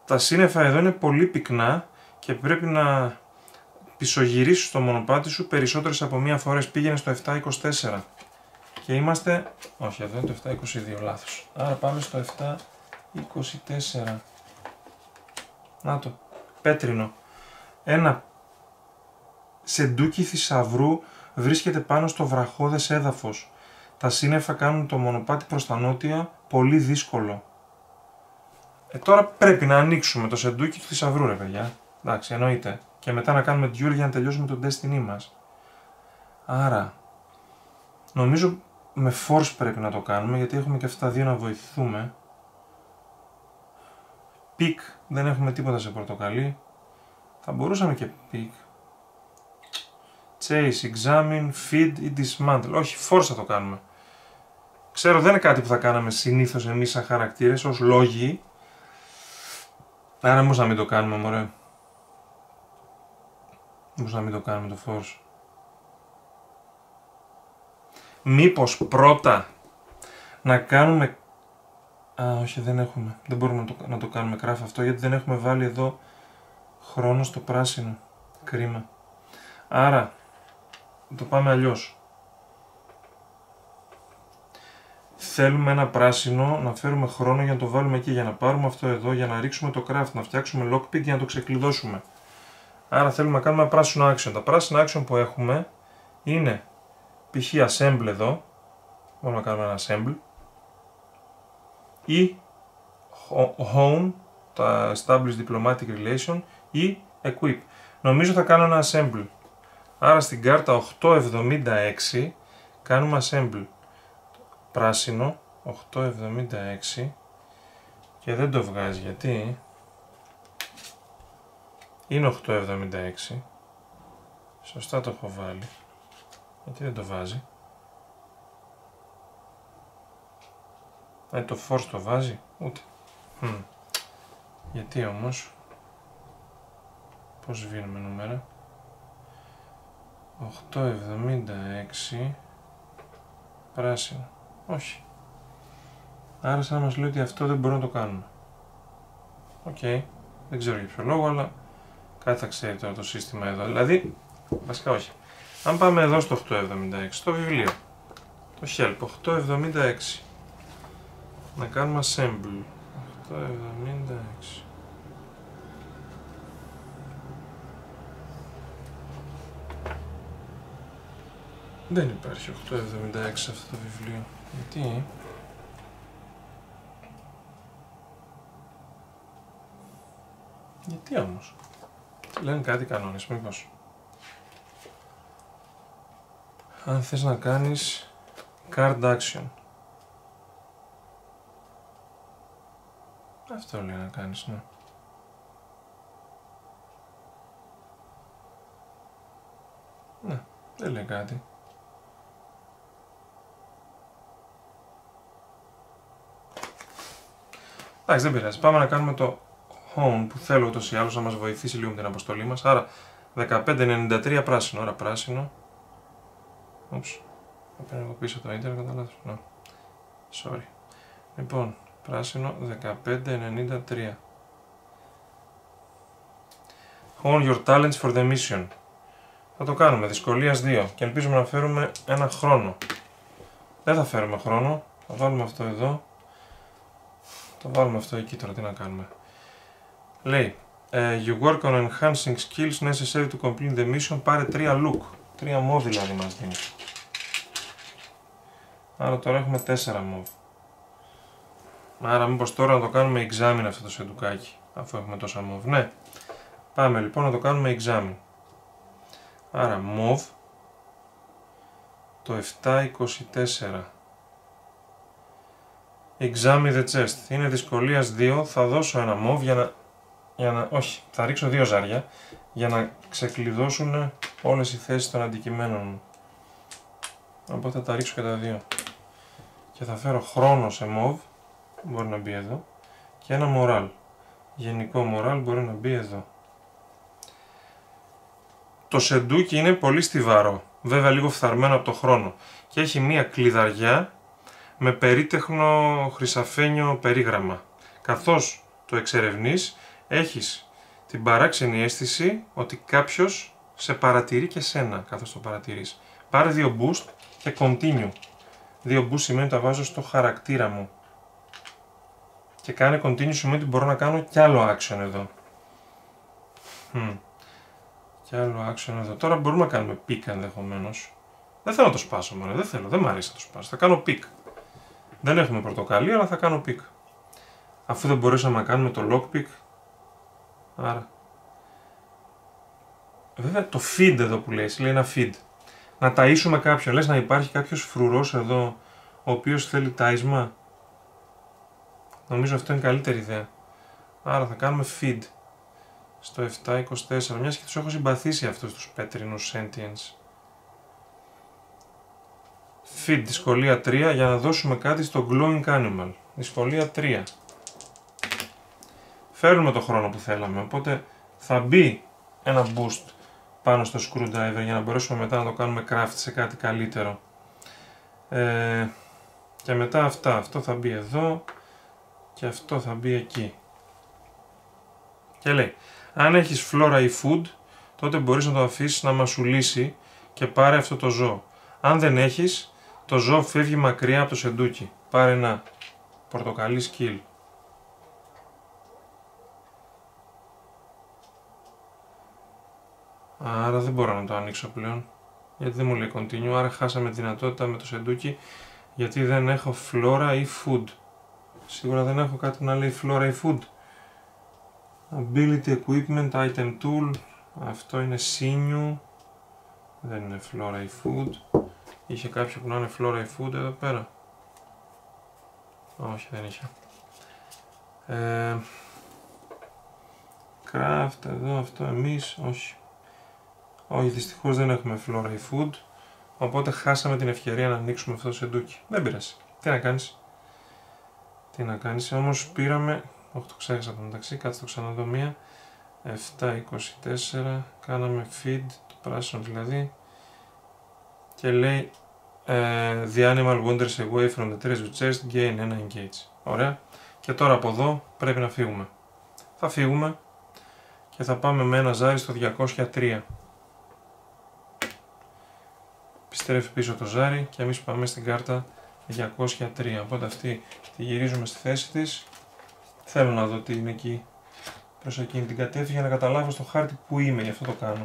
Τα σύννεφα εδώ είναι πολύ πυκνά και πρέπει να πισωγυρίσεις το μονοπάτι σου περισσότερες από μία φορές. Πήγαινε στο 724 και είμαστε, όχι εδώ είναι το 722, λάθος. Άρα πάμε στο 724. Να το, πέτρινο. Ένα σεντούκι θησαυρού βρίσκεται πάνω στο βραχώδες έδαφος. Τα σύννεφα κάνουν το μονοπάτι προς τα νότια πολύ δύσκολο. Τώρα πρέπει να ανοίξουμε το σεντούκι του θησαυρού, ρε παιδιά. Εντάξει, εννοείται. Και μετά να κάνουμε duel για να τελειώσουμε το destiny μας. Άρα, νομίζω με force πρέπει να το κάνουμε, γιατί έχουμε και αυτά τα δύο να βοηθηθούμε. Pick, δεν έχουμε τίποτα σε πορτοκαλί. Θα μπορούσαμε και pick. Chase, examine, feed ή dismantle. Όχι, force θα το κάνουμε. Ξέρω, δεν είναι κάτι που θα κάναμε συνήθως εμείς σαν χαρακτήρες, ως λόγοι. Άρα όμως να μην το κάνουμε, μωρέ. Μήπως να μην το κάνουμε το force. Μήπως πρώτα να κάνουμε... όχι, δεν έχουμε. Δεν μπορούμε να το κάνουμε craft αυτό, γιατί δεν έχουμε βάλει εδώ χρόνο στο πράσινο. Κρίμα. Άρα, το πάμε αλλιώς. Θέλουμε ένα πράσινο, να φέρουμε χρόνο για να το βάλουμε εκεί, για να πάρουμε αυτό εδώ, για να ρίξουμε το craft, να φτιάξουμε lockpick για να το ξεκλειδώσουμε. Άρα θέλουμε να κάνουμε ένα πράσινο action. Τα πράσινα action που έχουμε είναι π.χ. assemble εδώ. Μπορούμε να κάνουμε ένα assemble. Ή home, τα establish diplomatic relation, ή equip. Νομίζω θα κάνω ένα assemble. Άρα στην κάρτα 876 κάνουμε assemble. Πράσινο 876 και δεν το βγάζει γιατί είναι 876. Σωστά το έχω βάλει. Γιατί δεν το βάζει. Το force το βάζει. Ούτε. Γιατί όμως. Πώς σβήνουμε νούμερα. 876 πράσινο. Όχι. Άρα σαν να μας λέει ότι αυτό δεν μπορούμε να το κάνουμε. Οκ. Δεν ξέρω για ποιο λόγο, αλλά κάτι θα ξέρει τώρα το σύστημα εδώ. Δηλαδή, βασικά όχι. Αν πάμε εδώ στο 876, στο βιβλίο, το help 876, να κάνουμε assemble 876. Δεν υπάρχει 876 σε αυτό το βιβλίο. Γιατί? Γιατί όμως? Λένε κάτι κανόνες, μήπως? Αν θες να κάνεις card action. Αυτό λέει να κάνεις, ναι. Ναι, δεν λέει κάτι. Εντάξει, δεν πειράζει. Πάμε να κάνουμε το home που θέλω ούτως ή άλλως να μας βοηθήσει λίγο με την αποστολή μας. Άρα 1593 πράσινο. Άρα πράσινο. Ούψ. Θα παίρνω εγώ πίσω το ίντερνετ κατά λάθος. No. Sorry. Λοιπόν, πράσινο 1593. Hone your talents for the mission. Θα το κάνουμε. Δυσκολίας 2. Και ελπίζουμε να φέρουμε ένα χρόνο. Δεν θα φέρουμε χρόνο. Θα βάλουμε αυτό εδώ. Το βάλουμε αυτό εκεί τώρα, τι να κάνουμε. Λέει, you work on enhancing skills necessary to complete the mission. Πάρε 3 look. 3 move δηλαδή μας δίνει. Άρα τώρα έχουμε 4 move. Άρα μήπως τώρα να το κάνουμε examine αυτό το σεντουκάκι. Αφού έχουμε τόσα move. Ναι. Πάμε λοιπόν να το κάνουμε examine. Άρα move. Το 724. Examine the chest. Είναι δυσκολίας 2. Θα δώσω ένα move για να... Όχι, θα ρίξω 2 ζάρια για να ξεκλειδώσουν όλες οι θέσεις των αντικειμένων μου. Οπότε θα τα ρίξω και τα 2. Και θα φέρω χρόνο σε move. Μπορεί να μπει εδώ. Και ένα moral. Γενικό moral μπορεί να μπει εδώ. Το σεντούκι είναι πολύ στιβαρό. Βέβαια λίγο φθαρμένο από το χρόνο. Και έχει μία κλειδαριά με περίτεχνο χρυσαφένιο περίγραμμα. Καθώς το εξερευνείς, έχεις την παράξενη αίσθηση ότι κάποιος σε παρατηρεί και σένα καθώς το παρατηρείς. Πάρε 2 boost και continue. 2 boost σημαίνει ότι τα βάζω στο χαρακτήρα μου. Και κάνε continue σημαίνει ότι μπορώ να κάνω κι άλλο action εδώ. Κι άλλο action εδώ. Τώρα μπορούμε να κάνουμε pick ενδεχομένως. Δεν θέλω να το σπάσω μόνο, δεν θέλω, δεν μου αρέσει να το σπάσω. Θα κάνω pick. Δεν έχουμε πορτοκαλί, αλλά θα κάνω pick. Αφού δεν μπορέσαμε να κάνουμε το lockpick. Άρα. Βέβαια το feed εδώ που λέει ένα feed. Να ταΐσουμε κάποιον. Λες να υπάρχει κάποιος φρουρός εδώ, ο οποίος θέλει τάισμα. Νομίζω αυτό είναι καλύτερη ιδέα. Άρα θα κάνουμε feed. Στο 724. Μιας και τους έχω συμπαθήσει αυτούς τους πέτρινους sentients. Feed δυσκολία 3 για να δώσουμε κάτι στο glowing animal. Δυσκολία 3. Φέρνουμε το χρόνο που θέλαμε, οπότε θα μπει ένα boost πάνω στο screwdriver για να μπορέσουμε μετά να το κάνουμε craft σε κάτι καλύτερο. Και μετά αυτό θα μπει εδώ και αυτό θα μπει εκεί. Και λέει, αν έχεις flora ή food, τότε μπορείς να το αφήσεις να μασουλήσει και πάρε αυτό το ζώο. Αν δεν έχεις, το ζώο φεύγει μακριά από το σεντούκι. Πάρε ένα πορτοκαλί skill. Άρα δεν μπορώ να το ανοίξω πλέον. Γιατί δεν μου λέει continue, άρα χάσαμε δυνατότητα με το σεντούκι. Γιατί δεν έχω flora ή food. Σίγουρα δεν έχω κάτι να λέει flora ή food. Ability equipment, item tool. Αυτό είναι sinew. Δεν είναι flora ή food. Είχε κάποιο που να είναι flora ή food εδώ πέρα. Όχι, δεν είχε. Craft εδώ, αυτό εμείς, όχι. Όχι, δυστυχώς δεν έχουμε flora ή food. Οπότε χάσαμε την ευκαιρία να ανοίξουμε αυτό το σεντούκι. Δεν πειράζει. Τι να κάνεις. Τι να κάνεις, όμως πήραμε. Όχι, το ξέχασα το μεταξύ, κάτσε το ξαναδώ μία. 7-24, κάναμε feed, το πράσινο δηλαδή. Και λέει The animal wanders away from the treasure chest, gain 1 engage. Ωραία. Και τώρα από εδώ πρέπει να φύγουμε. Θα φύγουμε και θα πάμε με ένα ζάρι στο 203. Επιστρέφει πίσω το ζάρι και εμείς πάμε στην κάρτα 203. Οπότε αυτή τη γυρίζουμε στη θέση της. Θέλω να δω τι είναι εκεί προς εκείνη την κατεύθυνση για να καταλάβω στο χάρτη που είμαι, γι' αυτό το κάνω.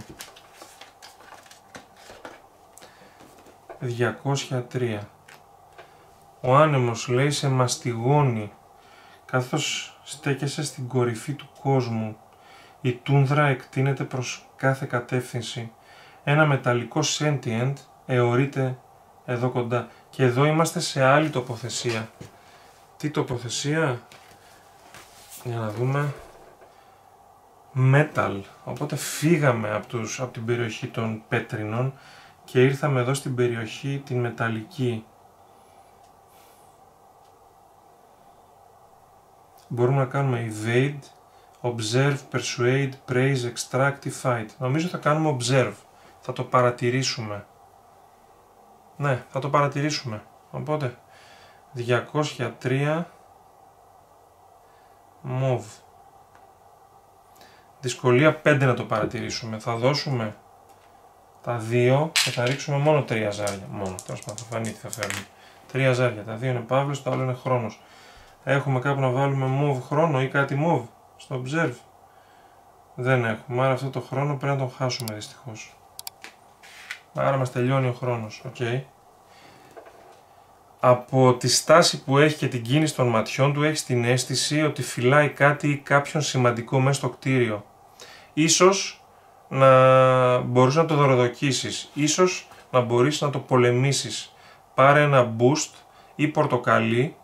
203. Ο άνεμος, λέει, σε μαστιγώνει καθώς στέκεσαι στην κορυφή του κόσμου. Η τούνδρα εκτείνεται προς κάθε κατεύθυνση. Ένα μεταλλικό sentient αιωρείται εδώ κοντά. Και εδώ είμαστε σε άλλη τοποθεσία. Τι τοποθεσία? Για να δούμε. Metal. Οπότε φύγαμε από την περιοχή των πέτρινων και ήρθαμε εδώ στην περιοχή την μεταλλική. Μπορούμε να κάνουμε evade, observe, persuade, praise, extract ή fight. Νομίζω θα κάνουμε observe. Θα το παρατηρήσουμε. Ναι, θα το παρατηρήσουμε. Οπότε 203 move. Δυσκολία 5 να το παρατηρήσουμε. Θα δώσουμε τα 2 και θα ρίξουμε μόνο 3 ζάρια. Μόνο, τέλος πάντων, θα φανεί τι θα φέρουμε. 3 ζάρια. Τα 2 είναι παύλες, το άλλο είναι χρόνος. Έχουμε κάπου να βάλουμε move χρόνο ή κάτι move στο observe? Δεν έχουμε, άρα αυτό το χρόνο πρέπει να τον χάσουμε δυστυχώς. Άρα μας τελειώνει ο χρόνος. Okay. Από τη στάση που έχει και την κίνηση των ματιών του έχεις την αίσθηση ότι φυλάει κάτι ή κάποιον σημαντικό μέσα στο κτίριο. Ίσως να μπορείς να το δωροδοκίσεις, ίσως να μπορείς να το πολεμήσεις. Πάρε ένα boost ή πορτοκαλί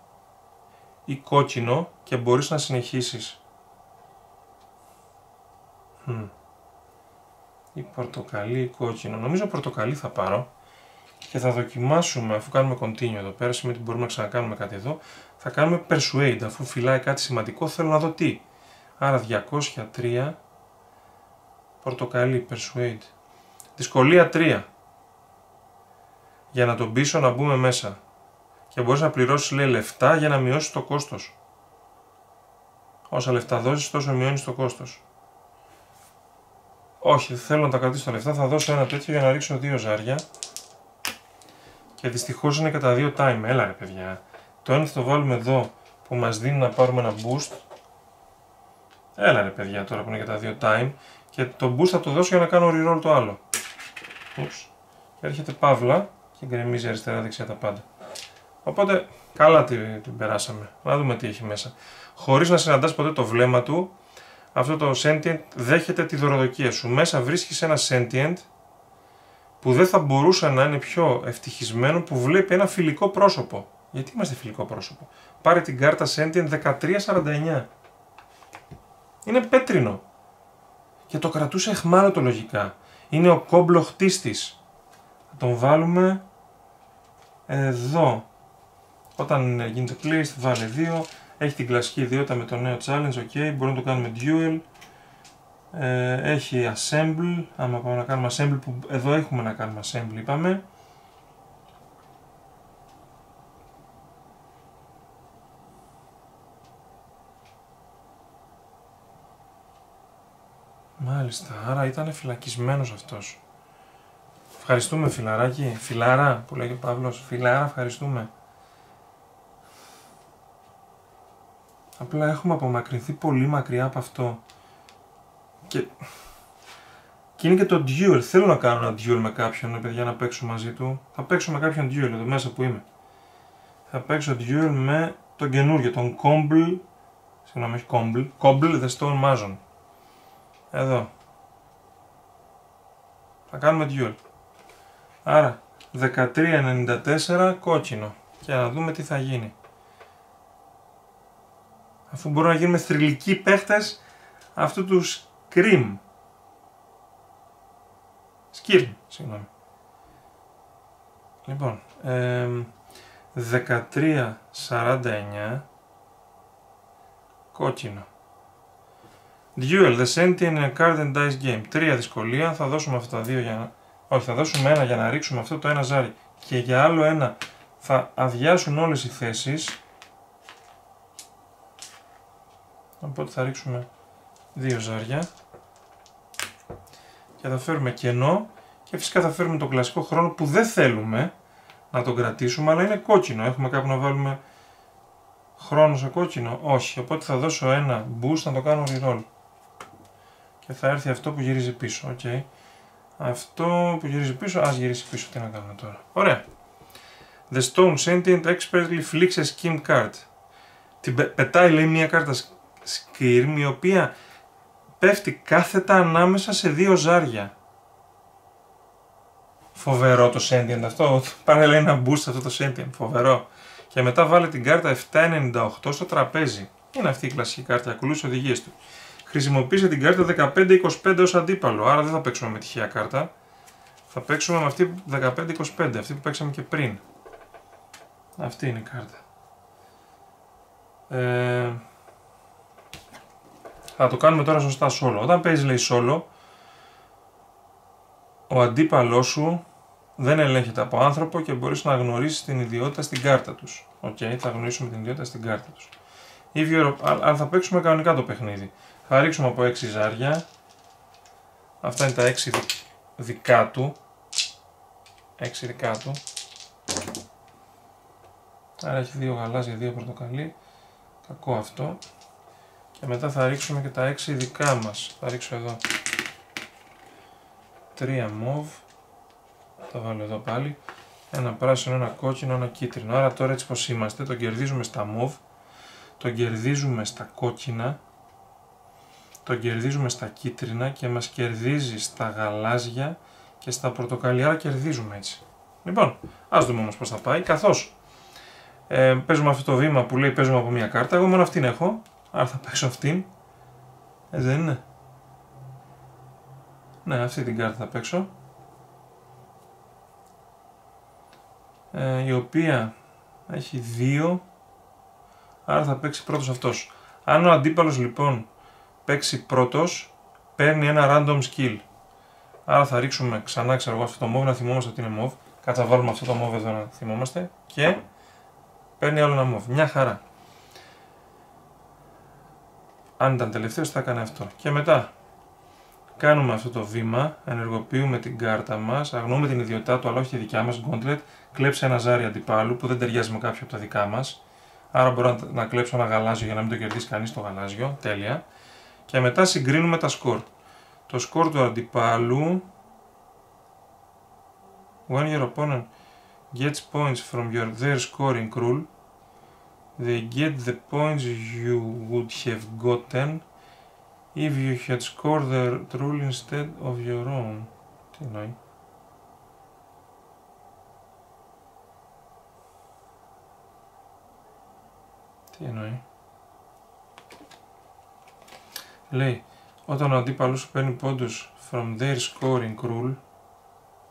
ή κόκκινο και μπορείς να συνεχίσεις. Ή πορτοκαλί ή κόκκινο. Νομίζω πορτοκαλί θα πάρω. Και θα δοκιμάσουμε, αφού κάνουμε continue εδώ πέρα, σημαίνει ότι μπορούμε να ξανακάνουμε κάτι εδώ. Θα κάνουμε persuade, αφού φυλάει κάτι σημαντικό, θέλω να δω τι. Άρα 203, πορτοκαλί, persuade. Δυσκολία 3. Για να τον πείσω να μπούμε μέσα. Και μπορείς να πληρώσεις, λέει, λεφτά για να μειώσεις το κόστος. Όσα λεφτά δώσεις, τόσο μειώνεις το κόστος. Όχι, θέλω να τα κρατήσω τα λεφτά, θα δώσω ένα τέτοιο για να ρίξω 2 ζάρια. Και δυστυχώς είναι κατά 2 time. Έλα ρε παιδιά. Το ένα θα το βάλουμε εδώ που μας δίνει να πάρουμε ένα boost. Έλα ρε παιδιά τώρα που είναι κατά 2 time. Και το boost θα το δώσω για να κάνω reroll το άλλο. Ούψ. Και έρχεται παύλα και γκρεμίζει αριστερά δεξιά τα πάντα. Οπότε καλά την περάσαμε. Να δούμε τι έχει μέσα. Χωρίς να συναντάς ποτέ το βλέμμα του, αυτό το sentient δέχεται τη δωροδοκία σου. Μέσα βρίσκεις ένα sentient που δεν θα μπορούσε να είναι πιο ευτυχισμένο που βλέπει ένα φιλικό πρόσωπο. Γιατί είμαστε φιλικό πρόσωπο? Πάρε την κάρτα Sentient 1349. Είναι πέτρινο. Και το κρατούσε αιχμάλωτο λογικά. Είναι ο κόμπλο χτίστης. Θα τον βάλουμε εδώ. Όταν γίνεται placed, βάλε 2. Έχει την κλασική ιδιότητα με το νέο challenge. Ok, μπορούμε να το κάνουμε duel. Έχει assemble, άμα πάμε να κάνουμε assemble, που εδώ έχουμε να κάνουμε assemble, είπαμε. Μάλιστα, άρα ήταν φυλακισμένος αυτός. Ευχαριστούμε φιλαράκι, φιλάρα που λέγει ο Παύλος, φιλάρα ευχαριστούμε. Απλά έχουμε απομακρυνθεί πολύ μακριά από αυτό. Και είναι και το duel. Θέλω να κάνω ένα duel με κάποιον, παιδιά, να παίξω μαζί του. Θα παίξω με κάποιον duel εδώ μέσα που είμαι. Θα παίξω duel με τον καινούριο, τον Comble. Συγγνώμη, όχι Comble. Comble the Stone Mason. Εδώ. Θα κάνουμε duel. Άρα 13-94 κόκκινο. Και να δούμε τι θα γίνει. Αφού μπορούμε να γίνουμε θρυλικοί παίχτες αυτού του Scream. Skirm, συγγνώμη. Λοιπόν, 13-49 κόκκινο. Duel, the sentient card and dice game. 3 δυσκολία, θα δώσουμε αυτά τα δύο για να... Όχι, θα δώσουμε ένα για να ρίξουμε αυτό το ένα ζάρι. Και για άλλο ένα θα αδειάσουν όλες οι θέσεις. Οπότε θα ρίξουμε 2 ζάρια. Και θα φέρουμε κενό. Και φυσικά θα φέρουμε τον κλασικό χρόνο που δεν θέλουμε να τον κρατήσουμε, αλλά είναι κόκκινο. Έχουμε κάπου να βάλουμε χρόνο σε κόκκινο? Όχι. Οπότε θα δώσω ένα boost να το κάνω reroll. Και θα έρθει αυτό που γυρίζει πίσω. Okay. Αυτό που γυρίζει πίσω, ας γυρίσει πίσω. Τι να κάνουμε τώρα. Ωραία. The Stone Sentient expertly flicks a scheme card. Την πετάει, λέει, μια κάρτα Skirm, η οποία πέφτει κάθετα ανάμεσα σε 2 ζάρια. Φοβερό το Sentient αυτό. Πάρε, λέει, ένα boost αυτό το Sentient. Φοβερό. Και μετά βάλε την κάρτα 798 στο τραπέζι. Είναι αυτή η κλασική κάρτα. Ακολούθησε οδηγίες του. Χρησιμοποίησε την κάρτα 15-25 ως αντίπαλο. Άρα δεν θα παίξουμε με τυχαία κάρτα. Θα παίξουμε με αυτή 15-25. Αυτή που παίξαμε και πριν. Αυτή είναι η κάρτα. Θα το κάνουμε τώρα σωστά solo. Όταν παίζει, λέει, solo, ο αντίπαλός σου δεν ελέγχεται από άνθρωπο και μπορείς να γνωρίσεις την ιδιότητα στην κάρτα τους. Okay, θα γνωρίσουμε την ιδιότητα στην κάρτα τους. Αλλά θα παίξουμε κανονικά το παιχνίδι. Θα ρίξουμε από 6 ζάρια. Αυτά είναι τα 6 δικά του. 6 δικά του. Άρα έχει 2 γαλάζια, 2 πορτοκαλί. Κακό αυτό. Και μετά θα ρίξουμε και τα 6 δικά μας. Θα ρίξω εδώ 3 μοβ. Θα βάλω εδώ πάλι. Ένα πράσινο, ένα κόκκινο, ένα κίτρινο. Άρα τώρα έτσι πως είμαστε, τον κερδίζουμε στα μοβ. Τον κερδίζουμε στα κόκκινα. Τον κερδίζουμε στα κίτρινα και μας κερδίζει στα γαλάζια και στα πορτοκαλί. Άρα κερδίζουμε έτσι. Λοιπόν, ας δούμε όμως πως θα πάει. Καθώς παίζουμε αυτό το βήμα που λέει παίζουμε από μία κάρτα. Εγώ μόνο αυτήν έχω. Άρα θα παίξω αυτήν. Δεν είναι? Ναι, αυτή την κάρτα θα παίξω. Η οποία έχει 2. Άρα θα παίξει πρώτος αυτός. Αν ο αντίπαλος λοιπόν παίξει πρώτος, παίρνει ένα random skill. Άρα θα ρίξουμε ξανά, ξέρω εγώ, αυτό το move, να θυμόμαστε ότι είναι move. Κάτσε να βάλουμε αυτό το move εδώ να θυμόμαστε. Και παίρνει άλλο ένα move. Μια χαρά. Αν ήταν τελευταίος θα έκανε αυτό. Και μετά κάνουμε αυτό το βήμα, ενεργοποιούμε την κάρτα μας, αγνοούμε την ιδιότητά του, αλλά όχι τη δικιά μας, gauntlet, κλέψε ένα ζάρι αντιπάλου που δεν ταιριάζει με κάποιο από τα δικά μας. Άρα μπορώ να κλέψω ένα γαλάζιο για να μην το κερδίσει κανείς το γαλάζιο. Τέλεια. Και μετά συγκρίνουμε τα σκορ. Το σκορ του αντιπάλου. When your opponent gets points from their scoring rule, they get the points you would have gotten if you had scored the rule instead of your own. Τι εννοεί? Τι εννοεί? Λέει, όταν ο αντίπαλος σου παίρνει πόντους from their scoring rule.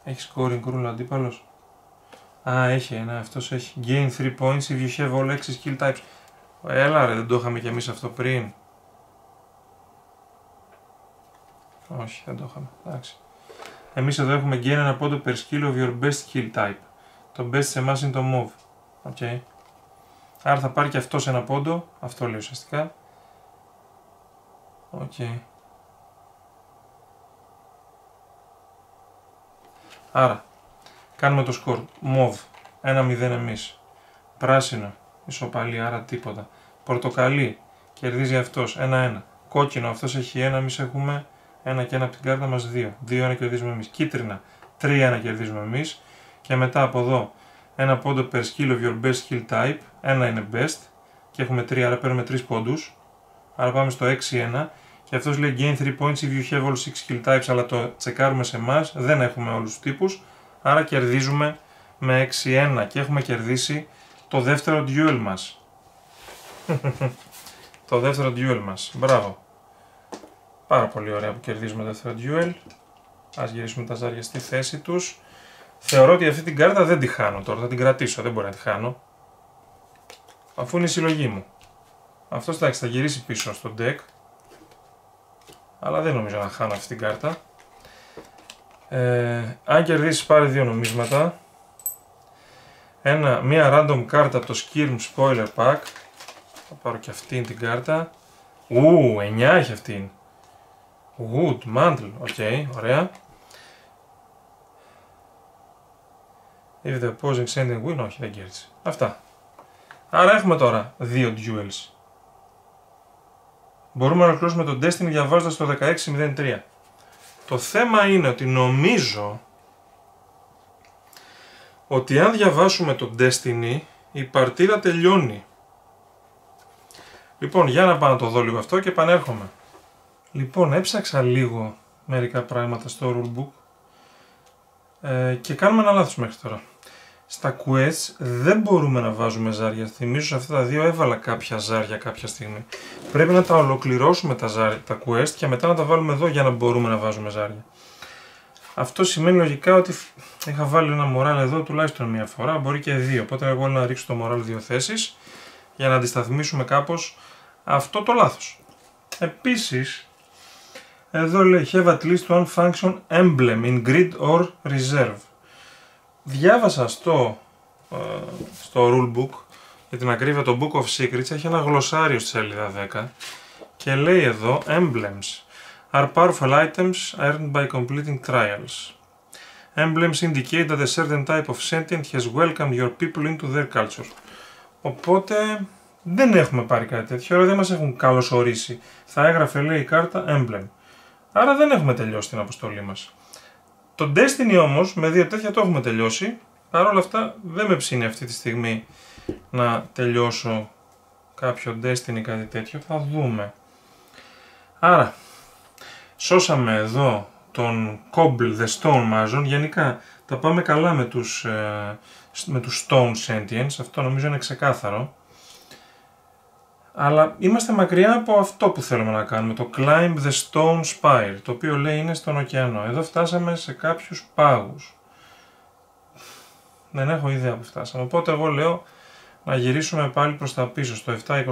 Έχει scoring rule ο αντίπαλος? Α, έχει ένα, αυτός έχει gain 3 points if you have all 6 skill types. Έλα ρε, δεν το είχαμε κι εμείς αυτό πριν? Όχι, δεν το είχαμε, εντάξει. Εμείς εδώ έχουμε gain ένα πόντο per skill of your best skill type. Το best σε εμάς είναι το move. Okay. Άρα θα πάρει και αυτός ένα πόντο, αυτό λέει ουσιαστικά. Okay. Άρα, κάνουμε το σκορ. Mauve, 1-0 εμείς. Πράσινο, ισοπαλία, άρα τίποτα. Πορτοκαλί, κερδίζει αυτός, 1-1. Κόκκινο, αυτός έχει 1, εμείς έχουμε 1 και 1 από την κάρτα μας 2. 2-1 κερδίζουμε εμείς. Κίτρινα 3-1 κερδίζουμε εμείς. Και μετά από εδώ ένα πόντο per skill of your best skill type. Ένα είναι best. Και έχουμε 3, άρα παίρνουμε 3 πόντους. Άρα πάμε στο 6-1. Και αυτός λέει gain 3 points if you have all 6 skill types, αλλά το τσεκάρουμε σε εμάς. Δεν έχουμε όλους τους τύπους. Άρα κερδίζουμε με 6-1 και έχουμε κερδίσει το δεύτερο duel μας. Το δεύτερο duel μας. Μπράβο. Πάρα πολύ ωραία που κερδίζουμε το δεύτερο duel. Ας γυρίσουμε τα ζάρια στη θέση τους. Θεωρώ ότι αυτή την κάρτα δεν τη χάνω τώρα, θα την κρατήσω, δεν μπορώ να τη χάνω. Αφού είναι η συλλογή μου. Αυτός εντάξει θα γυρίσει πίσω στο deck. Αλλά δεν νομίζω να χάνω αυτή την κάρτα. Αν κερδίσει πάρει 2 νομίσματα. Μία random κάρτα από το Skirm Spoiler Pack. Θα πάρω και αυτήν την κάρτα. 9 έχει αυτήν. Wood, Mantle, οκ, ωραία. If the opposing sending win, όχι δεν κέρδισε. Αυτά. Άρα έχουμε τώρα 2 duels. Μπορούμε να ολοκληρώσουμε το Destiny διαβάζοντας το 1603. Το θέμα είναι ότι νομίζω ότι αν διαβάσουμε το Destiny η παρτίδα τελειώνει. Λοιπόν, για να πάω να το δω λίγο αυτό και επανέρχομαι. Λοιπόν, έψαξα λίγο μερικά πράγματα στο rulebook και κάνουμε ένα λάθος μέχρι τώρα. Στα quests δεν μπορούμε να βάζουμε ζάρια. Θυμίζω σε αυτά τα δύο έβαλα κάποια ζάρια κάποια στιγμή. Πρέπει να τα ολοκληρώσουμε τα quest και μετά να τα βάλουμε εδώ για να μπορούμε να βάζουμε ζάρια. Αυτό σημαίνει λογικά ότι είχα βάλει ένα moral εδώ τουλάχιστον μία φορά, μπορεί και 2. Οπότε εγώ να ρίξω το moral 2 θέσεις για να αντισταθμίσουμε κάπως αυτό το λάθος. Επίσης, εδώ λέει have at least one function emblem in grid or reserve. Διάβασα στο rulebook, για την ακρίβεια το Book of Secrets έχει ένα γλωσσάριο στη σελίδα 10 και λέει εδώ emblems are powerful items earned by completing trials. Emblems indicate that a certain type of sentient has welcomed your people into their culture. Οπότε δεν έχουμε πάρει κάτι τέτοιο, δεν μας έχουν καλωσορίσει. Θα έγραφε λέει η κάρτα emblem. Άρα δεν έχουμε τελειώσει την αποστολή μας. Το Destiny όμως με 2 τέτοια το έχουμε τελειώσει. Παρ' όλα αυτά δεν με ψήνει αυτή τη στιγμή να τελειώσω κάποιο Destiny κάτι τέτοιο. Θα δούμε. Άρα σώσαμε εδώ τον Cobble the Stone Mason. Γενικά τα πάμε καλά με τους Stone Sentients. Αυτό νομίζω είναι ξεκάθαρο. Αλλά είμαστε μακριά από αυτό που θέλουμε να κάνουμε, το Climb the Stone Spire, το οποίο λέει είναι στον ωκεανό. Εδώ φτάσαμε σε κάποιους πάγους. Δεν έχω ιδέα που φτάσαμε, οπότε εγώ λέω να γυρίσουμε πάλι προς τα πίσω, στο 724.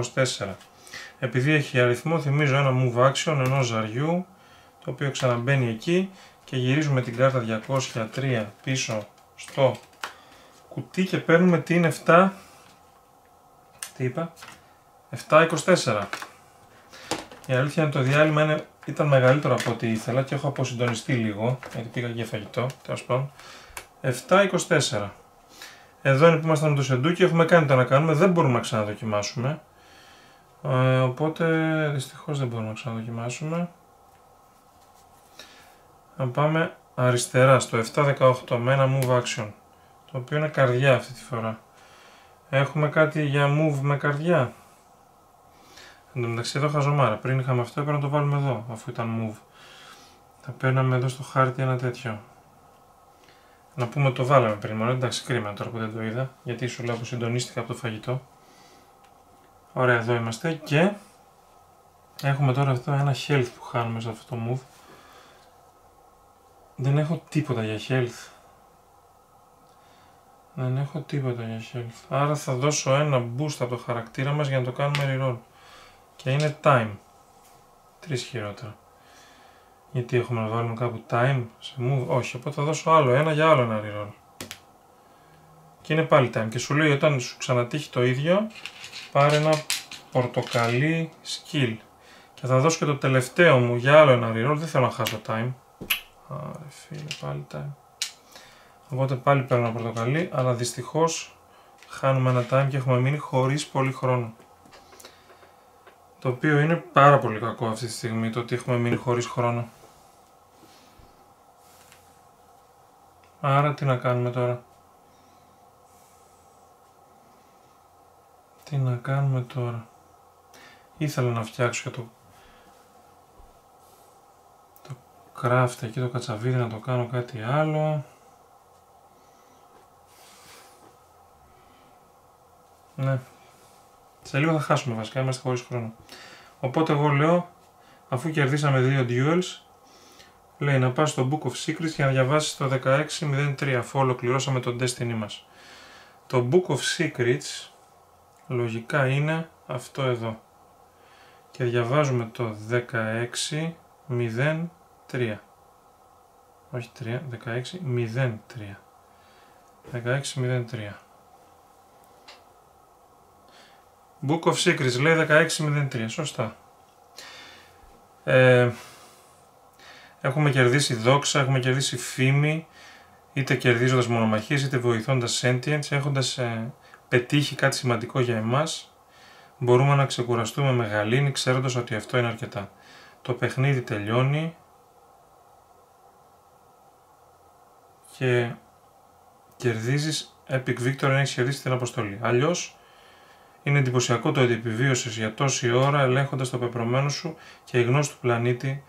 Επειδή έχει αριθμό, θυμίζω ένα move action ενός ζαριού, το οποίο ξαναμπαίνει εκεί και γυρίζουμε την κάρτα 203 πίσω στο κουτί και παίρνουμε την 7... Τι είπα? 7.24. Η αλήθεια είναι το διάλειμμα ήταν μεγαλύτερο από ό,τι ήθελα και έχω αποσυντονιστεί λίγο, γιατί πήγα για φαγητό, τέλος πάντων. 7.24. Εδώ είναι που ήμασταν με το σεντούκι, έχουμε κάνει το να κάνουμε, δεν μπορούμε να ξαναδοκιμάσουμε. Οπότε δυστυχώς δεν μπορούμε να ξαναδοκιμάσουμε. Να πάμε αριστερά στο 7.18 με ένα move action, το οποίο είναι καρδιά αυτή τη φορά. Έχουμε κάτι για move με καρδιά. Εν τω μεταξύ εδώ χαζομάρα, πριν είχαμε αυτό έπρεπε να το βάλουμε εδώ, αφού ήταν move. Θα παίρναμε εδώ στο χάρτη ένα τέτοιο. Να πούμε ότι το βάλαμε πριν, μόνο εντάξει κρίμα τώρα που δεν το είδα, γιατί σου λέω που συντονίστηκα από το φαγητό. Ωραία, εδώ είμαστε και έχουμε τώρα αυτό ένα health που χάνουμε σε αυτό το move. Δεν έχω τίποτα για health. Δεν έχω τίποτα για health. Άρα θα δώσω ένα boost από το χαρακτήρα μας για να το κάνουμε reroll. Και είναι time. 3 χειρότερα. Γιατί έχουμε να βάλουμε κάπου time σε move. Όχι, οπότε θα δώσω άλλο ένα για άλλο ένα reroll. Και είναι πάλι time. Και σου λέει όταν σου ξανατύχει το ίδιο, πάρε ένα πορτοκαλί skill. Και θα δώσω και το τελευταίο μου για άλλο ένα reroll. Δεν θέλω να χάσω time. Άρε φίλε, πάλι time. Οπότε πάλι παίρνω ένα πορτοκαλί, αλλά δυστυχώς χάνουμε ένα time και έχουμε μείνει χωρίς πολύ χρόνο. Το οποίο είναι πάρα πολύ κακό αυτή τη στιγμή, το ότι έχουμε μείνει χωρίς χρόνο. Άρα τι να κάνουμε τώρα. Τι να κάνουμε τώρα. Ήθελα να φτιάξω και το craft εκεί, το κατσαβίδι, να το κάνω κάτι άλλο. Ναι. Σε λίγο θα χάσουμε βασικά, είμαστε χωρίς χρόνο. Οπότε εγώ λέω, αφού κερδίσαμε 2 duels, λέει να πας στο Book of Secrets και να διαβάσεις το 1603, αφού ολοκληρώσαμε το Destiny μας. Το Book of Secrets λογικά είναι αυτό εδώ. Και διαβάζουμε το 1603. Όχι 3, 1603. 1603. Book of Secrets λέει 1603, σωστά. Έχουμε κερδίσει δόξα, έχουμε κερδίσει φήμη, είτε κερδίζοντας μονομαχίες, είτε βοηθώντας sentients, έχοντας πετύχει κάτι σημαντικό για εμάς, μπορούμε να ξεκουραστούμε με γαλήνη, ξέροντας ότι αυτό είναι αρκετά. Το παιχνίδι τελειώνει και κερδίζεις Epic Victory αν έχεις κερδίσει την αποστολή. Αλλιώς, είναι εντυπωσιακό το ότι επιβίωσες για τόση ώρα ελέγχοντας το πεπρωμένο σου και η γνώση του πλανήτη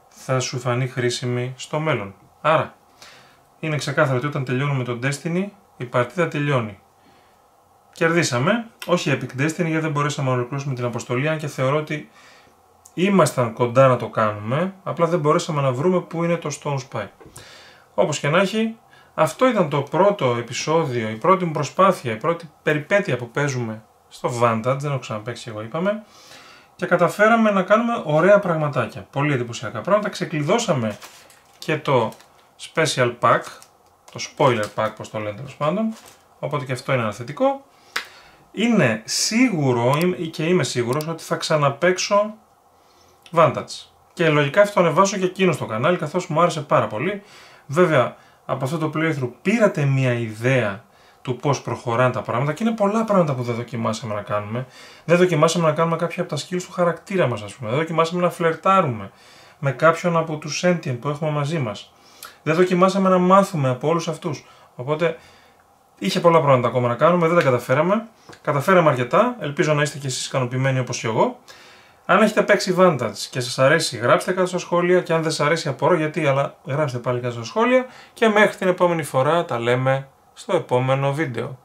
θα σου φανεί χρήσιμη στο μέλλον. Άρα, είναι ξεκάθαρο ότι όταν τελειώνουμε το Destiny, η παρτίδα τελειώνει. Κερδίσαμε, όχι Epic Destiny γιατί δεν μπορέσαμε να ολοκληρώσουμε την αποστολή, αν και θεωρώ ότι ήμασταν κοντά να το κάνουμε, απλά δεν μπορέσαμε να βρούμε πού είναι το Stone Spy. Όπως και να έχει, αυτό ήταν το πρώτο επεισόδιο, η πρώτη μου προσπάθεια, η πρώτη περιπέτεια που παίζουμε στο Vantage, δεν έχω ξαναπαίξει εγώ είπαμε, και καταφέραμε να κάνουμε ωραία πραγματάκια, πολύ εντυπωσιακά πράγματα, ξεκλειδώσαμε και το Special Pack, το Spoiler Pack πως το λένε τέλος πάντων, οπότε και αυτό είναι ένα θετικό. Είναι σίγουρο και είμαι σίγουρος ότι θα ξαναπαίξω Vantage και λογικά θα το ανεβάσω και εκείνο στο κανάλι καθώς μου άρεσε πάρα πολύ. Βέβαια από αυτό το playthrough πήρατε μια ιδέα του πώς προχωράνε τα πράγματα και είναι πολλά πράγματα που δεν δοκιμάσαμε να κάνουμε. Δεν δοκιμάσαμε να κάνουμε κάποια από τα skills του χαρακτήρα μας, ας πούμε. Δεν δοκιμάσαμε να φλερτάρουμε με κάποιον από τους sentient που έχουμε μαζί μας. Δεν δοκιμάσαμε να μάθουμε από όλους αυτούς. Οπότε είχε πολλά πράγματα ακόμα να κάνουμε, δεν τα καταφέραμε. Καταφέραμε αρκετά, ελπίζω να είστε και εσείς ικανοποιημένοι όπως και εγώ. Αν έχετε παίξει Vantage και σας αρέσει, γράψτε κάτω στα σχόλια και αν δεν σας αρέσει απορώ γιατί, αλλά γράψτε πάλι κάτω στα σχόλια και μέχρι την επόμενη φορά τα λέμε στο επόμενο βίντεο.